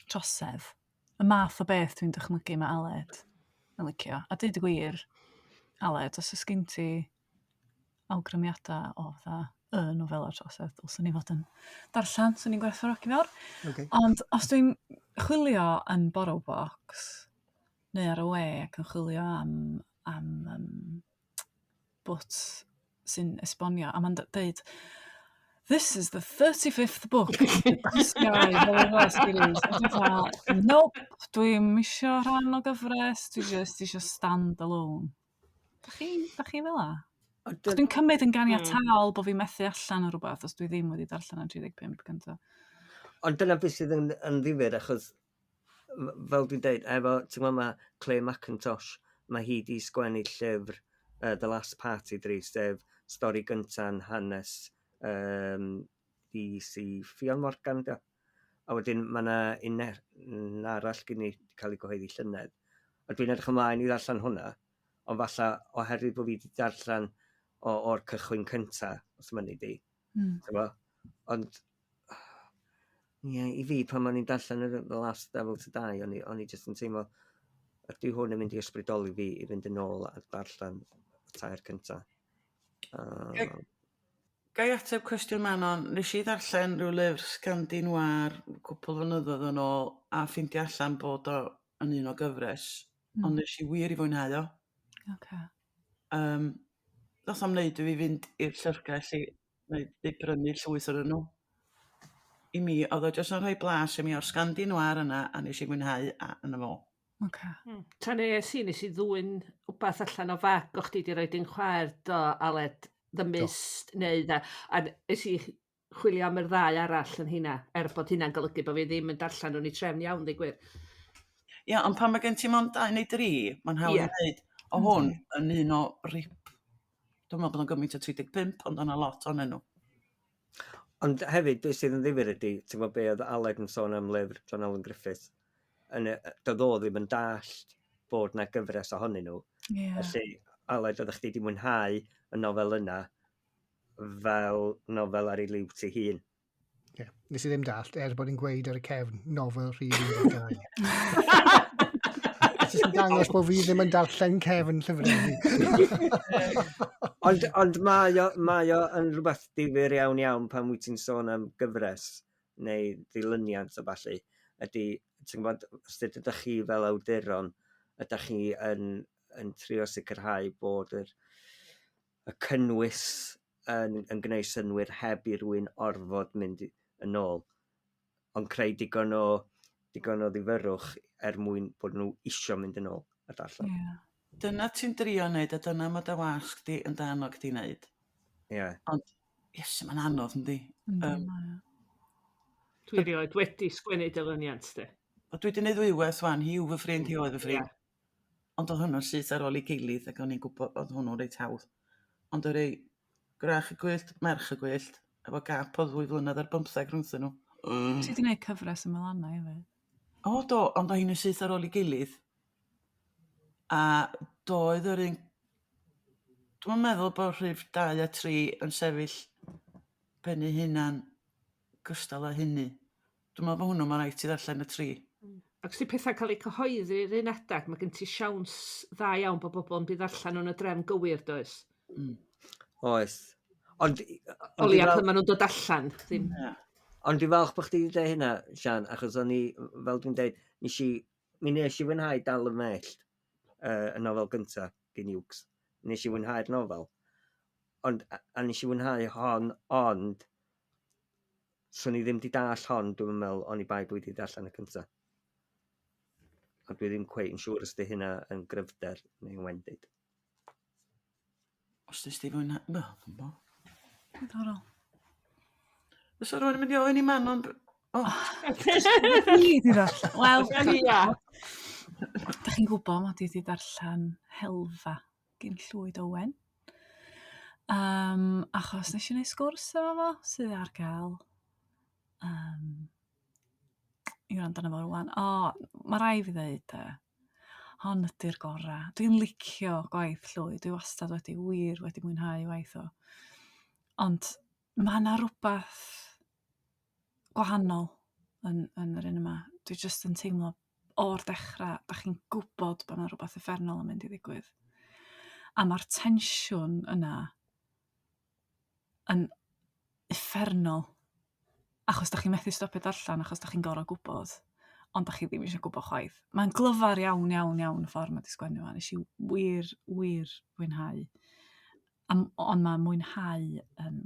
trosedd, y math o beth dwi'n dychmygu mae Aled yn licio. A dweud y gwir, Aled, os ys gen ti awgrymiadau o y nofela trosedd, dylswn i fod yn darllen, swn i'n gwerthfawrogi fawr. Ond os dwi'n chwilio yn Borrow Box, neu ar y we ac yn chwilio am bwt sy'n esbonio, a mae'n dweud, this is the 35th book of the Sky Helfa series. Nope, dwi'n misio rhan o gyfres, dwi just isio stand alone. Da chi fel a? Dwi'n cymryd yn ganiataol bod fi'n methu allan o rhywbeth os dwi ddim wedi darllen yn 35 gyntaf. Ond dyna beth sydd yn ddifyr, achos fel dwi'n dweud, efo, ti'n gwybod mae Claire Mackintosh, mae hi di sgwennu llyfr The Last Party, sef stori gynta'n hanes DC Ffion Morgan, da. A wedyn mae yna un arall gen i cael ei gyhoeddi llynedd. A dwi'n edrych ymlaen i ddarllen hwnna, ond falle oherwydd bod fi wedi darllen o'r cychwyn cynta, os mynd i di. Ond i fi, pan o'n i'n darllen The Last Devil to Die, o'n i jyst yn teimlo, ydy hwn yn mynd i ysbrydoli fi i fynd yn ôl a darllen y tair cyntaf. Ga i ateb cwestiwn Manon, nes i ddarllen rhyw lyfr Scandi Noir cwpl flynyddoedd yn ôl a ffeindio allan bod o yn un o gyfres, ond nes i wir i fwynhau o. Doth am wneud i fi fynd i'r llyfrgell i brynu llwyth o'r nhw. I mi, oedd o jyst yn rhoi blas i mi o'r Scandi Noir yna a nes i fwynhau yna fo. Ta nes i ddwy'n wbath allan o fag o chdi di roed yn chwaer o Aled The Mist neu dda. A nes i chwilio am yr ddau arall yn hynna, bod hynna'n golygu bod fi ddim yn darllen nhw'n ei trefn iawn, ddeu gwir. Ia, ond pan mae gen ti mond 2 neu 3, mae'n hawdd i wneud. O hwn yn un o rip Dwi'n meddwl bod o'n gymaint o 35, ond o'na lot o'n nhw. Ond hefyd, beth sydd yn ddifur ydy, ti'n gwybod be oedd Aled yn sôn am lyfr John Allen Griffith, doedd o ddim yn dallt bod na gyfres ohonyn nhw. Ie. Felly, Aled, oeddech chdi wedi mwynhau y nofel yna fel nofel ar ei liw ti hun. Yeah. Nes i ddim dallt, bod i'n gweud ar y cefn, nofel rhywun gau. Jyst yn dangos bod fi ddim yn darllen cefn llyfrau. Ond mae o yn rhywbeth difyr iawn pan wyt ti'n sôn am gyfres neu ddilyniant o falle. Ydy, ti'n gwybod, os ydych chi fel awduron, ydych chi yn trio sicrhau bod y cynnwys yn gwneud synwyr heb i rywun orfod mynd yn ôl. Ond creu digon o ddifyrwch mwyn bod nhw isio mynd yn ôl a darllen. Ie. Dyna ti'n drio wneud, a dyna mae dy wasg di yn danog di wneud. Ie. Ond, iesu, mae'n anodd, yndi. Dwi rioed wedi sgwennu dilyniant, di. Dwi wedi gwneud ddwywaith wan, hi yw fy ffrind, hi oedd fy ffrind. Ie. Ond oedd hwnnw'n syth ar ôl i gilydd, ac o'n i'n gwybod oedd hwnnw'n reit hawdd. Ond oedd rei grach y gwyllt, merch y gwyllt, efo gap o 2 flynedd ar 15 rhwngthyn nhw. Ti wedi gwneud cyfres y Pollyanna hefyd? O, do, ond oedd hi'n syth ar ôl i gilydd. A doedd yr un... Dwi'n meddwl bod rhif 2 a 3 yn sefyll pennu hynna'n gystal â hynny. Dwi'n meddwl bod hwnnw mae'n rhaid i ddarllen y 3. Ac os di pethau cael eu cyhoeddi'r un adag, mae gen ti siawns dda iawn bod bobl yn bydd allan o'n y drefn gywir, does? Oes. Ond O leia pan maen nhw'n dod allan. Ddim. Ond dwi'n falch bod chdi wedi dweud hynna, Sian, achos o'n i, fel dwi'n dweud, mi nes i fwynhau dal y mellt y nofel gyntaf gen Iwcs. Nes i fwynhau'r nofel. A nes i fwynhau hon, ond swn i ddim wedi dall hon, dwi'n meddwl, o'n i bai dwi wedi darllen y cyntaf. A dwi ddim cweith yn siŵr os di hynna yn gryfder neu'n wendid. Os ddys di fwynhau... Dwi'n bo. Diddorol. Fysa rwy'n mynd i Owen i man, ond... Ni di darllen. Wel, Ia. da chi'n gwybod mod i wedi darllen Helfa gen Llwyd Owen. Achos nes i wneud sgwrs efo fo, sydd ar gael. I wrando na fo rwan. Mae rai fi ddeud, hon ydy'r gorau. Dwi'n licio gwaith Llwyd. Dwi wastad wedi mwynhau waith o. Ond mae yna rhywbeth gwahanol yn yr un yma. Dwi jyst yn teimlo o'r dechrau, da chi'n gwybod bod yna rhywbeth effernol yn mynd i ddigwydd. A mae'r tensiwn yna yn effernol. Achos da chi'n methu stopio darllen, achos da chi'n gorau gwybod. Ond da chi ddim eisiau gwybod chwaith. Mae'n glyfar iawn y ffordd mae di sgwennu fan. Nes i wir mwynhau. Ond mae mwynhau yn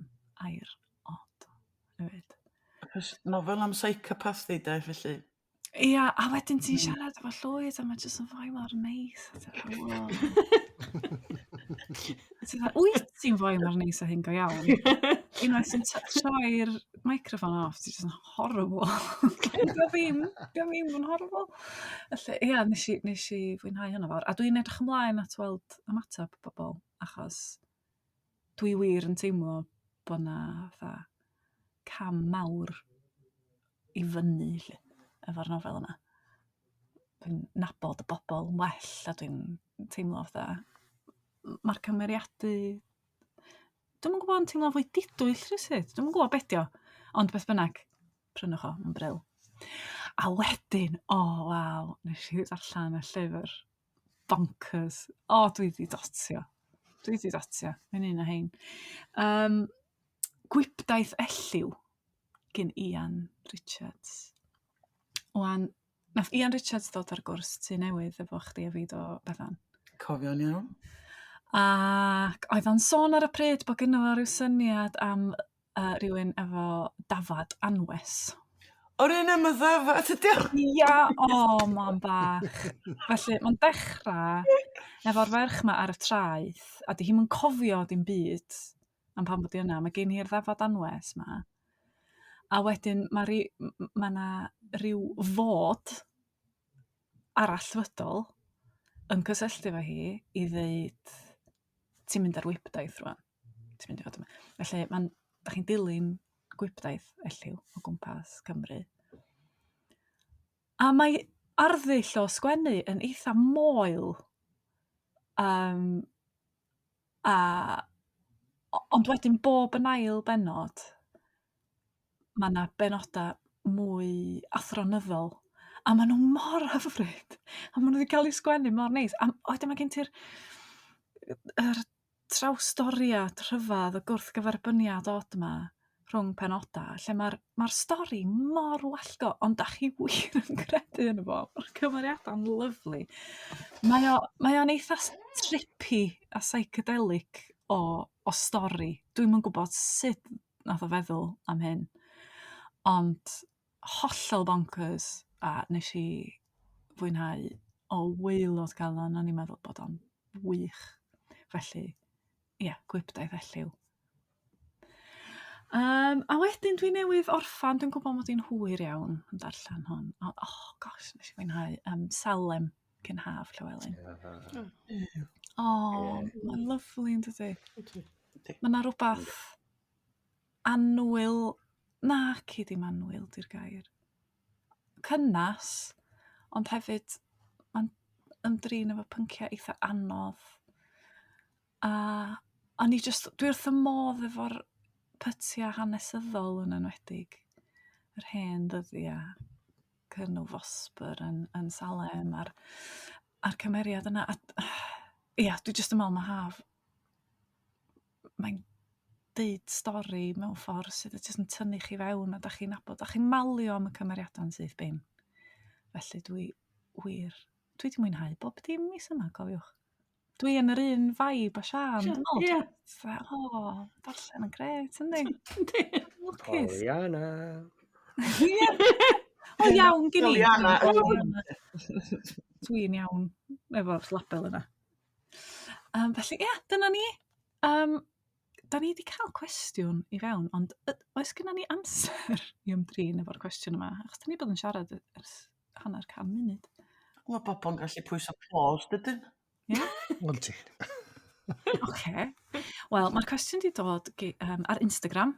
air od. Hefyd. Nofel am psychopath di, de, felly. Ia, a wedyn ti'n siarad efo Llwyd, a mae jyst yn fwy mor neis. Wyt ti'n fwy mor neis a hyn go iawn. Unwaith sy'n troi'r microphone off, ti'n jyst yn horrible. Dio ddim yn horrible. Ia, nes i fwynhau hynny fawr. A dwi'n edrych ymlaen at weld ymateb bobl, achos dwi wir yn teimlo bod na cam mawr i fyny efo'r nofel yna. Dwi'n nabod y bobl yn well, a dwi'n teimlo mae'r cymeriadu... Dwi'n yn gwybod yn teimlo fwy didwyll rhywsyd. Dwi'n yn gwybod bedio, ond beth bynnag, prynwch o, yn bryl. A wedyn, waw, nes i ddarllen y llyfr bonkers. Dwi wedi dotio. Mae'n un o hein. Gwybdaeth Elliw gen Iwan Richards. Wan, nath Iwan Richards ddod ar gwrs tu newydd efo chdi a fi do Bethan. Cofio'n iawn. Ac oedd o'n sôn ar y pryd bod gynno fo rhyw syniad am rhywun efo dafad anwes. O'r un am y ddafad ydi o? Ia, ma'n bach. Felly, mae'n dechrau efo'r ferch yma ar y traeth, a di hi'n mynd cofio dim byd am pan bod hi yna. Mae gen hi'r ddafad anwes yma. A wedyn, mae yna rhyw fod arallfydol yn cysylltu efo hi i ddeud ti'n mynd ar wybdaeth rwan. Ti'n mynd i fod yma. Felly, da chi'n dilyn gwybdaeth elliw o gwmpas Cymru. A mae arddull o sgwennu yn eitha moel. Ond wedyn bob yn ail bennod, mae yna benodau mwy athronyddol. A maen nhw mor hyfryd. A maen nhw wedi cael eu sgwennu mor neis. A wedyn mae gen ti'r trawstoriad rhyfedd o gwrthgyferbyniad oed yma rhwng penodau, lle mae'r stori mor wallgo, ond da chi wir yn credu yn y fo. Mae'r cymeriadau'n lyflu. Mae o'n eitha trippy a psychedelic o stori. Dwi'm yn gwybod sut nath o feddwl am hyn. Ond hollol bonkers a nes i fwynhau o waelod galon, o'n i'n meddwl bod o'n wych. Felly, gwybdaeth elliw. A wedyn dwi newydd orffan, dwi'n gwybod mod i'n hwyr iawn yn darllen hwn. Gosh, nes i fwynhau Salem cyn Haf Llewelyn. Mae'n lyflu yn dydy. Mae yna rhywbeth annwyl, dim annwyl di'r gair. Cynnas, ond hefyd mae'n ymdrin efo pynciau eitha anodd. A dwi wrth y modd efo'r pytiau hanesyddol yn enwedig. Yr hen ddyddiau, Cynw Fosbyr yn Salem, a'r cymeriad yna. Dwi jyst yn meddwl mae Haf, mae'n deud stori mewn ffordd sydd jyst yn tynnu chi fewn a da chi'n nabod, da chi'n malio am y cymeriadau'n sydd bin. Felly dwi wedi mwynhau bob dim mis yma, cofiwch. Dwi yn yr un vibe a Sian. Darllen yn gret, ynddi? Pollyanna. O iawn, gyn i. Pollyanna. Dwi'n iawn efo'r label yna. Felly, dyna ni. Da ni wedi cael cwestiwn i fewn, ond oes gennym ni amser i ymdrin efo'r cwestiwn yma? Achos da ni bod yn siarad ers 100 munud. Mae bobl yn gallu pwyso applause, dydyn? Wel ti. Oce. Wel, mae'r cwestiwn wedi dod ar Instagram.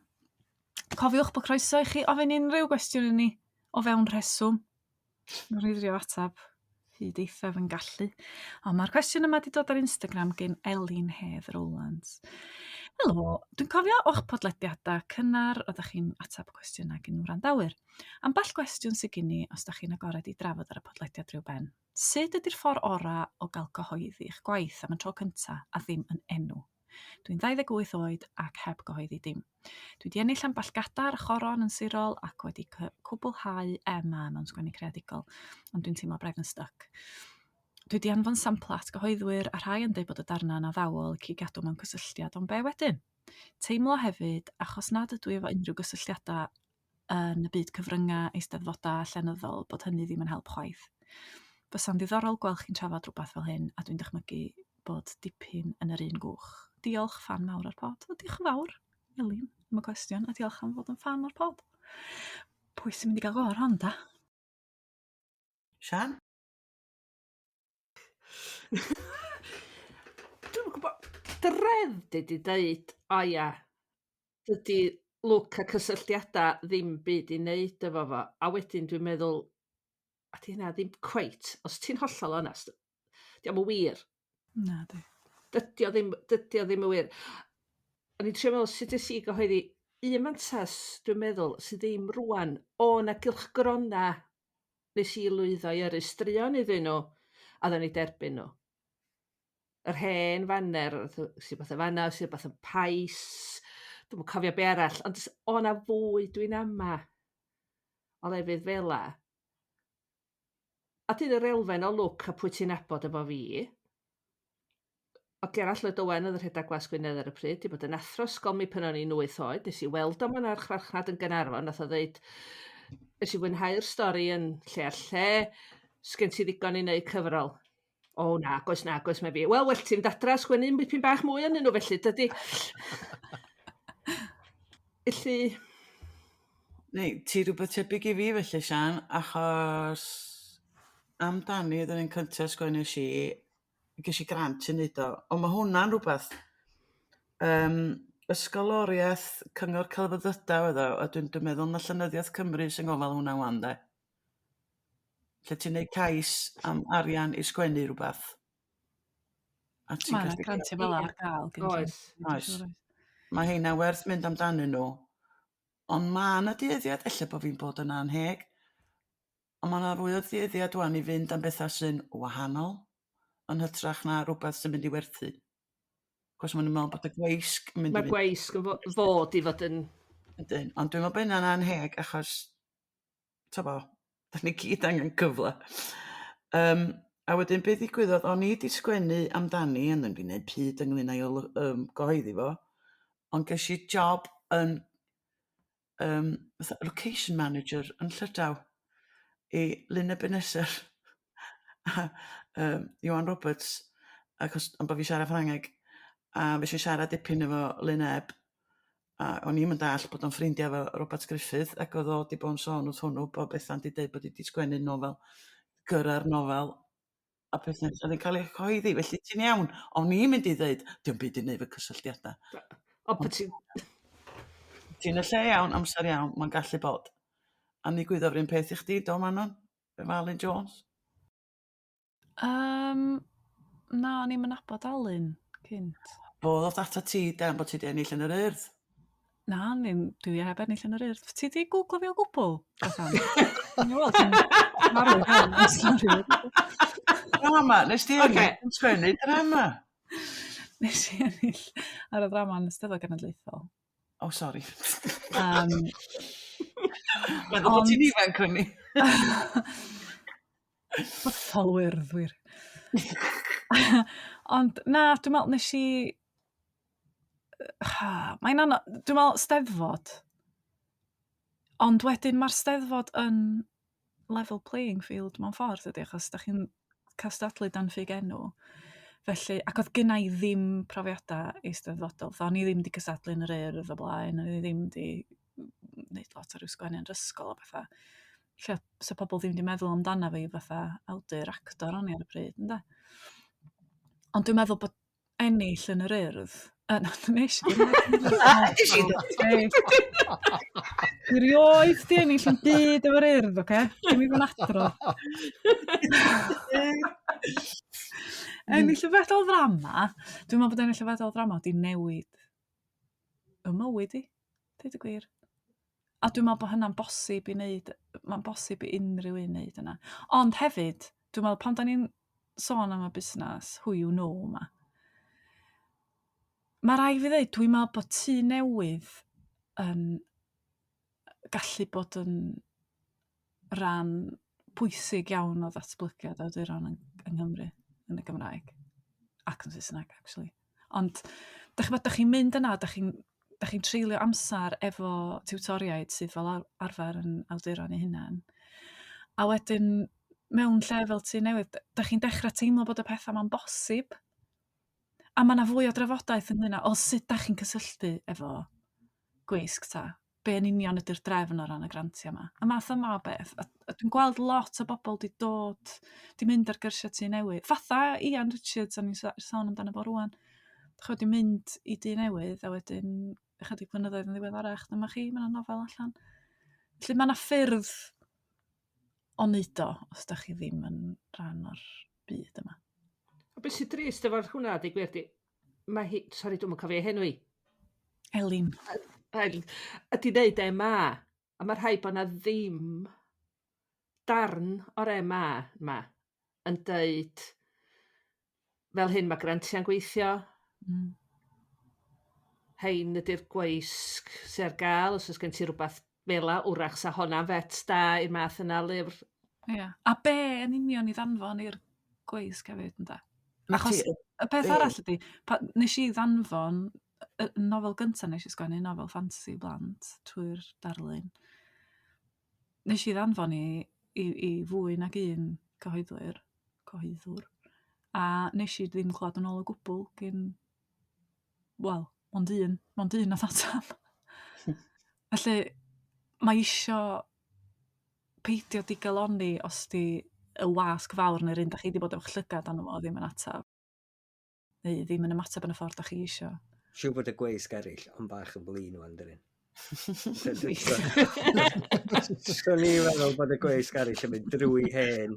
Cofiwch bod croeso i chi ofyn unrhyw gwestiwn i ni o fewn reswm. Mae'n rhywbeth o atab hyd eithaf yn gallu. Ond mae'r cwestiwn yma wedi dod ar Instagram gen Elin Hedd Rowlands. Helo, dwi'n cofio o'ch podlediadau cynnar oeddech chi'n atab cwestiynau gen nhw'r wrandawyr. Ambell gwestiwn sydd gen i os ydych chi'n agored i drafod ar y podlediad rhyw ben. Sut ydy'r ffordd orau o gael gyhoeddi eich gwaith am y tro cyntaf a ddim yn enw? Dwi'n 28 oed ac heb gyhoeddi dim. Dwi wedi ennill ambell gadar choron yn sirol ac wedi cwblhau MA mewn sgwennu creadigol, ond dwi'n teimlo braidd yn styc. Dwi wedi anfon samplat gyhoeddwyr a rhai yn dweud bod y darna'n addawol i gadw mewn cysylltiad, ond be wedyn? Teimlo hefyd, achos nad ydw i efo unrhyw gysylltiadau yn y byd cyfryngau, eisteddfodau, llenyddol, bod hynny ddim yn help chwaith. Bysa'n ddiddorol gweld chi'n trafod rhywbeth fel hyn, a dwi'n dychmygu bod dipyn yn yr un gwch. Diolch, fan mawr o'r pod. Diolch yn fawr, Elin, am y cwestiwn, a diolch am fod yn fan o'r pod. Pwy sy'n mynd i gael gor hon, da? Sian? Dwi'n gwybod, dredd wedi dweud, dydy lwc a cysylltiadau ddim byd i wneud efo fo. A wedyn dwi'n meddwl, a di hynna ddim cweit, os ti'n hollol onest, di am y wir. Na, di. Dydy o ddim y wir. O'n i'n trio meddwl sut ys i gyhoeddi un mantas, dwi'n meddwl, sydd ddim rwan, o na gylchgrona nes i lwyddo i yrru straeon iddyn nhw, a dda ni derbyn nhw. Yr hen fanner, sydd beth y fanna, sydd beth yn pais, dwi'n cofio be arall, ond o na fwy dwi'n ama o lefydd fela. A dyn yr elfen o lwc a pwy ti'n nabod efo fi. O Gareth Llwyd Owen oedd y rhedeg gwas Gwynedd ar y pryd, di bod yn athro ysgol mi pan o'n i'n 8 oed, nes i weld o ma'n archfarchnad yn Gaernarfon, nath o ddeud, nes i fwynhau'r stori yn lle ar lle, sgen ti ddigon i wneud cyfrol. O na, goes mae fi. Wel, ti'n dadra sgwennu bipyn bach mwy yn nhw felly, dydy. Felly... Neu, ti rhywbeth tebyg i fi felly, Sian, achos amdani ydyn ni'n cyntaf sgwennu si, ges i grant i wneud o, ond mae hwnna'n rhywbeth ysgoloriaeth Cyngor Celfyddydau oedd o, a dwi'n meddwl na Llenyddiaeth Cymru sy'n gofal hwnna wan de. Lle ti'n neud cais am arian i sgwennu rhywbeth. A ti'n Mae yna gallu... grantiau fel ar gael. Oes. Oes. Mae heina werth mynd amdanyn nhw. Ond mae yna dueddiad, ella bod fi'n bod yn anheg, ond mae yna fwy o dueddiad wan i fynd am bethau sy'n wahanol, yn hytrach na rhywbeth sy'n mynd i werthu. Cos maen nhw'n meddwl bod y gweisg yn mynd i Mae fynd. gweisg yn fod i fod yn... Ydyn. Ond dwi'n meddwl bod hynna'n anheg achos, ta bo, da ni gyd angen cyfle. A wedyn beth ddigwyddodd, o'n i wedi sgwennu amdani, yn ddim wedi gwneud pryd ynglyn â'i gyhoeddi fo, ond ges i job yn location manager yn Llydaw i Lyn y Benesir Iwan Roberts, achos ond bod fi siarad Ffrangeg, a fe eisiau siarad dipyn efo Lyneb, a o'n i'm yn dall bod o'n ffrindiau efo Robert Griffith, ac oedd o wedi bod yn sôn wrth hwnnw bod Bethan wedi dweud bod wedi sgwennu nofel, gyrra'r nofel, a pethau yn cael ei chyhoeddi, felly ti'n iawn, o'n i'n mynd i ddweud, diw'n byd i wneud fy cysylltiadau. O, pa ti'n... Ti'n y lle iawn, amser iawn, mae'n gallu bod. A ni gwyddo'r un peth i chdi, do Manon? Fe Falyn Jones? Na, o'n i'n nabod Alun cynt. Bod oedd ata ti, dan bod ti di ennill yn yr urdd. Na, dwi heb ennill yn yr urdd. Ti di googlo fi o gwbl? Ni weld ti'n marw hwn yn stori. Drama, nes ti ennill yn sgwennu drama. Nes i ennill ar y drama yn Eisteddfod Genedlaethol. Oh, sorry. Meddwl Meddwl bod ti'n ifanc yn ni. Bythol wyrddwyr. Ond na, dwi'n meddwl nes i... Mae'n anodd, dwi'n meddwl Steddfod. Ond wedyn mae'r Steddfod yn level playing field mewn ffordd ydy, achos da chi'n cystadlu dan ffug enw. Felly, ac oedd gynna i ddim profiadau eisteddfodol. O'n i ddim wedi cystadlu yn yr urdd o blaen, o'n i ddim wedi wneud lot o ryw sgwennu yn yr ysgol o bethau. Lle, so pobl ddim wedi meddwl amdana fi fatha awdur actor o'n i ar y pryd, ynde? Ond dwi'n meddwl bod ennill yn yr urdd, nes i Dwi rioed di ennill yn byd efo'r urdd, oce? Dim i fod yn adrodd. Ennill y fedal ddrama, dwi'n meddwl bod ennill y fedal ddrama wedi newid y mywyd i, dweud y gwir. A dwi'n meddwl bod hynna'n bosib i wneud, mae'n bosib i unrhyw un wneud yna. Ond hefyd, dwi'n meddwl pan da ni'n sôn am y busnes, who you know yma, mae rai fi ddeud, dwi'n meddwl bod tŷ newydd yn gallu bod yn ran pwysig iawn o ddatblygiad awduron yng Nghymru yn y Gymraeg. Ac yn Saesneg, actually. Ond, dach chi'n mynd yna, dach chi'n treulio amser efo tiwtoriaid sydd fel arfer yn awduron eu hunain. A wedyn, mewn lle fel tŷ newydd, dach chi'n dechrau teimlo bod y pethau ma'n bosib. A mae yna fwy o drafodaeth ynglyn o sut dach chi'n cysylltu efo gweisg ta. Be yn union ydy'r drefn o ran y grantiau yma. Y math yma o beth. A dwi'n gweld lot o bobl di dod, di mynd ar gyrsiau tŷ newydd. Fatha Iwan Richards, o'n i'n sôn amdano fo rwan. Dych wedi mynd i tŷ newydd, a wedyn ychydig blynyddoedd yn ddiweddarach, dyma chi, mae yna nofel allan. Felly mae yna ffyrdd o neud o, os da chi ddim yn rhan o'r byd yma. A beth sy'n drist efo'r hwnna, di gwerdi? Mae hi... Sori, dwi'n cofio henwi. Elin. Ydy wneud a mae rhaid bod yna ddim darn o'r yma yn deud fel hyn mae grantiau'n gweithio. Hein ydy'r gweisg sy'n ar gael, os oes gen ti rhywbeth fela, wrach sa hwnna'n fet da i'r math yna lyfr. Ia. A be yn union i ddanfon i'r gweisg hefyd, ynda? Achos y peth arall ydy, nes i ddanfon, y nofel gyntaf nes i sgwennu, nofel ffantasi blant trwy'r darllen. Nes i ddanfon i fwy nag un cyhoeddwr. A nes i ddim clywed yn ôl o gwbl gyn, wel, mond un a ddatam. Felly, mae isio peidio digaloni os di y wasg fawr neu'r un da chi wedi bod efo llygad anno fo ddim yn atab. Neu ddim yn ymateb yn y ffordd da chi isio. Siw bod y gweisg eraill, ond bach yn blin o andryn. So ni meddwl bod y gweisg eraill yn mynd drwy hen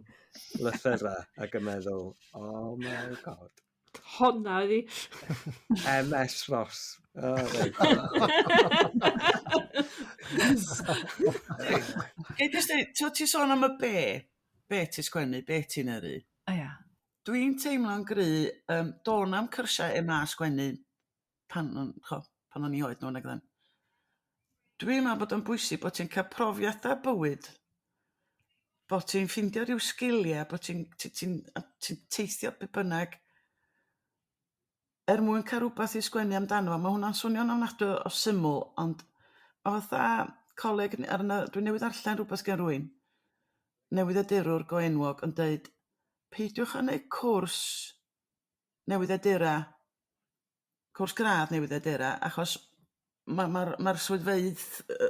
lythyra ac yn meddwl, oh my god. Honna ydi. MS Ross. Oh, right. Ti sôn am y be ti sgwennu, be ti'n yrru? O ia. Dwi'n teimlo'n gry, do'n am cyrsiau e ma sgwennu pan o'n i oed nhw'n egdden. Dwi'n meddwl bod o'n bwysig bod ti'n cael profiadau bywyd, bod ti'n ffindio rhyw sgiliau, bod ti'n teithio be bynnag, mwyn cael rhywbeth i sgwennu amdano. Mae hwnna'n swnio'n ofnadwy o syml, ond o fatha coleg, dwi'n newydd darllen rhywbeth gen rwy'n, newyddiadurwr go enwog, yn dweud, peidiwch yn gwneud cwrs newyddiadura, cwrs gradd newyddiadura, achos mae'r swyddfeydd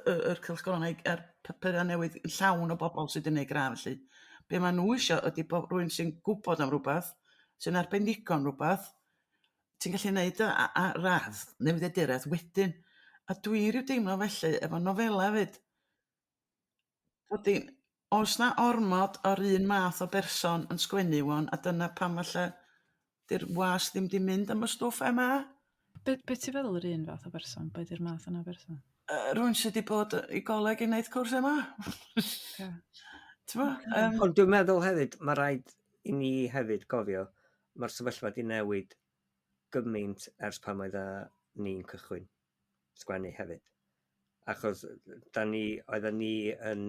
yr cylchgronau a'r papurau newydd yn llawn o bobl sydd yn gwneud gradd. Felly. Be maen nhw eisiau ydy rhywun sy'n gwybod am rhywbeth, sy'n arbenigo'n rhywbeth, ti'n gallu gwneud a radd newyddiaduraeth wedyn. A dwi rhyw deimlo felly efo nofela fyd. Oes na ormod o'r un math o berson yn sgwennu wan, a dyna pam falle di'r was ddim di mynd am y stwff yma. Be ti feddwl yr un fath o berson? Be di'r math yna o berson? Rwy'n sydd wedi bod i goleg i wneud cwrs yma. Ond dwi'n meddwl hefyd, mae rhaid i ni hefyd gofio, mae'r sefyllfa di newid gymaint ers pan oedd ni'n cychwyn sgwennu hefyd. Achos oedden ni yn...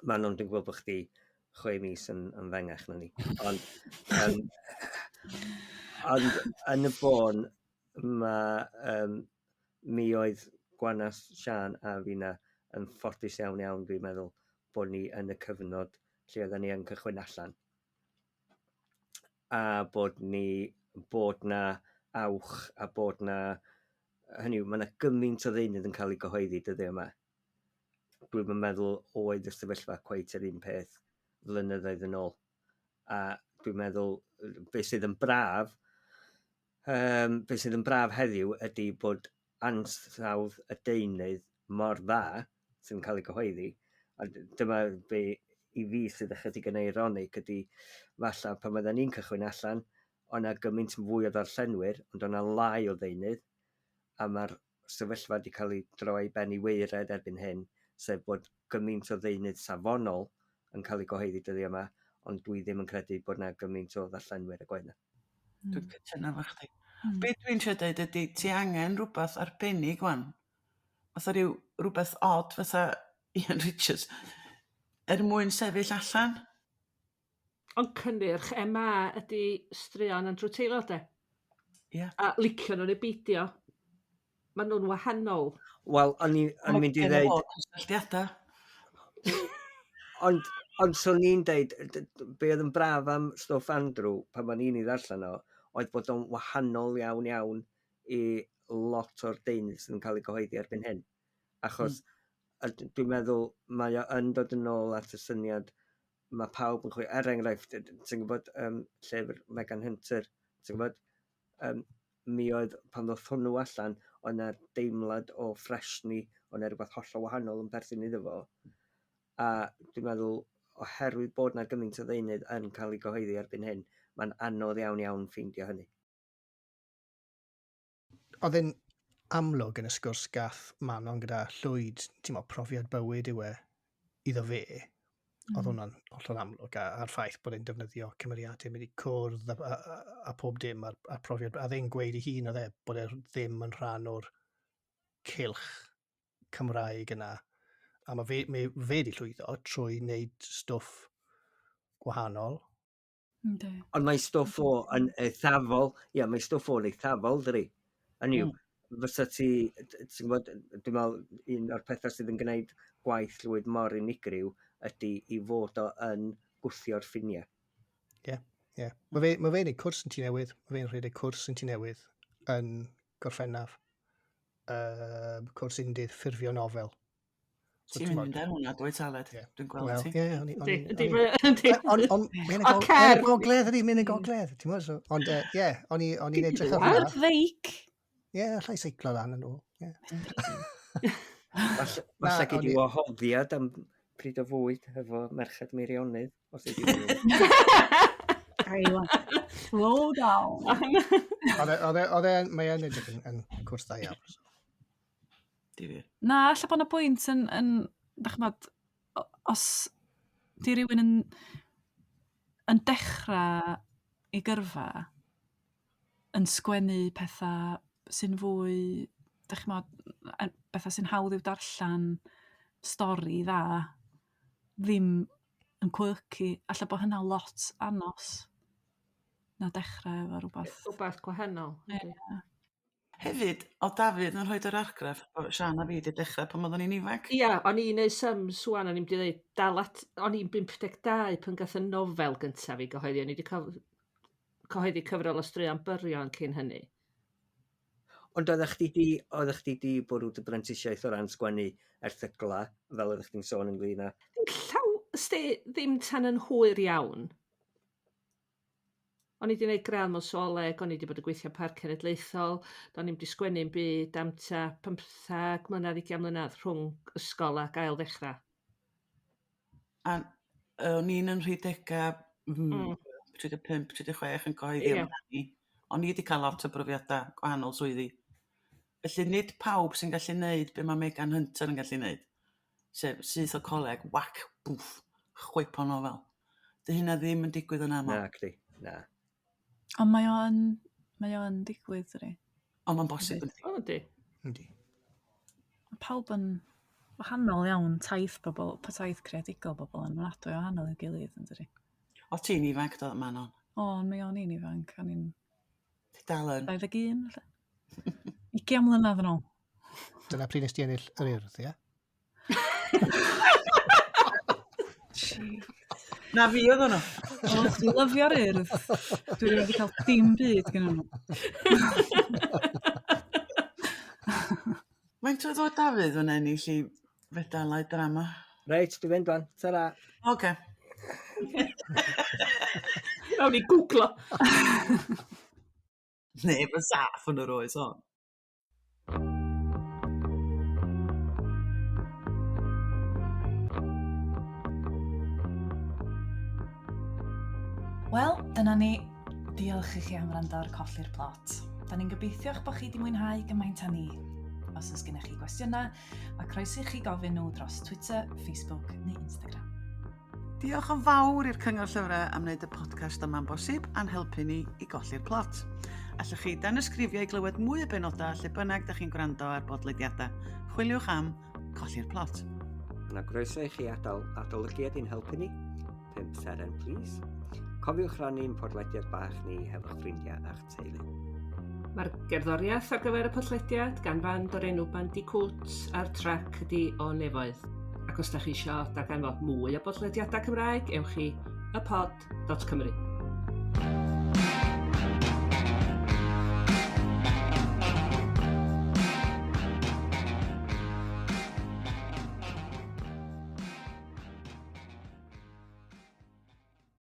Manon, dwi'n gwybod bod chdi 6 mis yn fengach na ni. Ond yn y bon, mi oedd Gwanas, Sian a fi'na yn ffodus iawn, dwi'n meddwl, bod ni yn y cyfnod lle oedden ni yn cychwyn allan. A bod na awch a bod na... Hynny yw, mae yna gymaint o ddeunydd yn cael ei gyhoeddi dyddiau yma. Dwi'n meddwl oedd y sefyllfa cweit yr un peth flynyddoedd yn ôl. A dwi'n meddwl beth sydd yn braf heddiw ydy bod ansawdd y deunydd mor dda sy'n cael ei gyhoeddi. A dyma be i fi sydd ychydig yn eironig ydy falle pan oedden ni'n cychwyn allan, ond yna gymaint fwy o ddarllenwyr, ond o'na lai o ddeunydd, a mae'r sefyllfa wedi cael ei droi ben i weired erbyn hyn, sef bod gymaint o ddeunydd safonol yn cael ei gyhoeddi dyddiau yma, ond dwi ddim yn credu bod yna gymaint o ddarllenwyr y gwaith. Dwi'n cytuno efo chdi. Be dwi'n siarad dweud ydy, ti angen rhywbeth arbennig wan. Fatha rhywbeth odd, fatha Ian Richards, mwyn sefyll allan. Ond cynnyrch MA ydy straeon Andrew Teilo, de? Ie. A licio nhw'n ei beidio. Maen nhw'n wahanol. Wel, o'n mynd i ddeud... Ond so ni'n deud, be oedd yn braf am stwff Andrew pan o'n i'n ei ddarllen o, oedd bod o'n wahanol iawn i lot o'r deunydd sy'n cael ei gyhoeddi erbyn hyn. Achos dwi'n meddwl mae o yn dod yn ôl at y syniad mae pawb yn chwilio. Enghraifft, ti'n gwybod llyfr Megan Hunter, ti'n gwybod, mi oedd pan ddoth hwnnw allan, oedd yna deimlad o ffresni, oedd yna rhywbeth hollol wahanol yn perthyn iddo fo. A dwi'n meddwl, oherwydd bod yna gymaint o ddeunydd yn cael ei gyhoeddi erbyn hyn, mae'n anodd iawn ffeindio hynny. Oedd yn amlwg yn y sgwrs gath Manon gyda Llwyd, ti'n meddwl, profiad bywyd yw iddo fe. Oedd hwnna'n hollol amlwg a'r ffaith bod e'n defnyddio cymeriadau mynd i cwrdd a pob dim a'r profiad. A ddyn gweud i hun oedd bod e ddim yn rhan o'r cylch Cymraeg yna. A mae fe di llwyddo trwy wneud stwff gwahanol. Ond mae stwff o'n eithafol, mae stwff o'n eithafol, dyri. Hynny yw, fysa ti'n gwybod, dwi'n meddwl, un o'r pethau sydd yn gwneud gwaith Llwyd mor unigryw ydy i fod o yn gwthio'r ffiniau. Ie. Mae fe'n ei cwrs yn Tŷ Newydd. Mae fe'n rhedeg cwrs yn Tŷ Newydd yn Gorffennaf. Cwrs Undydd ffurfio nofel. Ti'n mynd ar hwnna, dweud taled. Dwi'n gweld ti. Ie, ond mae'n gogledd ydy, mae'n gogledd. Ond ie, o'n i'n edrych ar hwnna. Feic! allai seiclo lan yn ôl. Ie. Falle gyd o'n i- i wahoddiad am pryd o fwyd efo Merched Meirionydd, os ydi hwnnw. Iwan. Slow down. Mae e'n edrych yn cwrs da iawn. so. Difyr. Na, alla bod yna bwynt yn dach chmod, os di rhywun yn dechrau i gyrfa, yn sgwennu pethau sy'n fwy, dach chmod, bethau sy'n hawdd i'w darllen, stori dda, ddim yn quirky, alla bod hynna lot anos na dechrau efo rhywbeth. Rhywbeth gwahanol. yndi. Hefyd, o Dafydd yn rhoi'r argraff o Sian a fi wedi dechrau pan oeddwn i'n ifanc. Ia, o'n i'n neud sums wan, o'n i'n mynd i ddeud, o'n i'n 52 pan gath y nofel gyntaf fi gyhoeddi, o'n i wedi cyhoeddi cyfrol o straeon byrion cyn hynny. Ond oeddech chdi di bwrw dy brentisiaeth o ran sgwennu erthygla, fel oeddech chdi'n sôn ynglyn â. Ddim tan yn hwyr iawn. O'n i wedi gwneud gradd mewn soleg, o'n i wedi bod yn gweithio parc cenedlaethol, o'n i'n wedi sgwennu'n byd am ta 15 mlynedd, 20 mlynedd rhwng ysgol a gael ddechrau. A o'n i'n yn rhedega 35, 36 yn gyhoeddi Ie. amdani. O'n i wedi cael lot o brofiadau gwahanol swyddi. Felly nid pawb sy'n gallu neud be mae Megan Hunter yn gallu neud. Sef syth o coleg, wac, bwff, chwipo nofel. Dy hynna ddim yn digwydd yn aml. Na, cdi, na. Ond mae o'n digwydd, dydi. Ond mae'n bosib yn O, yndi. Yndi. Mae pawb yn wahanol iawn, taith creadigol bobl yn ofnadwy o wahanol i'w gilydd, yn dydi. O ti'n ifanc dod yma non? O, mae o'n un ifanc, o'n i'n Ti dal yn? 21, lle. 20 mlynedd yn ôl. Dyna pryd nes ti ennill yr urdd, ie? Na fi oedd nhw. O, dwi'n lyfio'r urdd. Dwi'n wedi cael dim byd gyda nhw. Mae'n oedd o Dafydd yn ennill I fedalau drama? Reit, dwi'n fynd fan. Ta-ra. Oce. Awn i googlo. Neb yn saff yn yr oes on. Wel, dyna ni. Diolch I chi am wrando ar Colli'r Plot. Da ni'n gobeithio eich bod chi wedi mwynhau gymaint â ni. Os oes gennych chi gwestiynau, mae croeso I chi gofyn nhw dros Twitter, Facebook neu Instagram. Diolch yn fawr i'r Cyngor Llyfrau am wneud y podcast yma'n bosib a'n helpu ni I golli'r plot. Allwch chi dan ysgrifio I glywed mwy o benodau lle bynnag da chi'n gwrando ar bodlediadau. Chwiliwch am Colli'r Plot. Yna groeso I chi adolygiad i'n helpu ni. 5 seren, please. Cofiwch rannu'n podlediad bach ni hefo'ch ffrindiau a'ch teulu. Mae'r gerddoriaeth ar gyfer y podlediad gan fand o'r enw Bandicoot a'r trac ydi o newydd. Ac os da chi eisiau darganfod mwy o bodlediadau Cymraeg, ewch I ypod.cymru.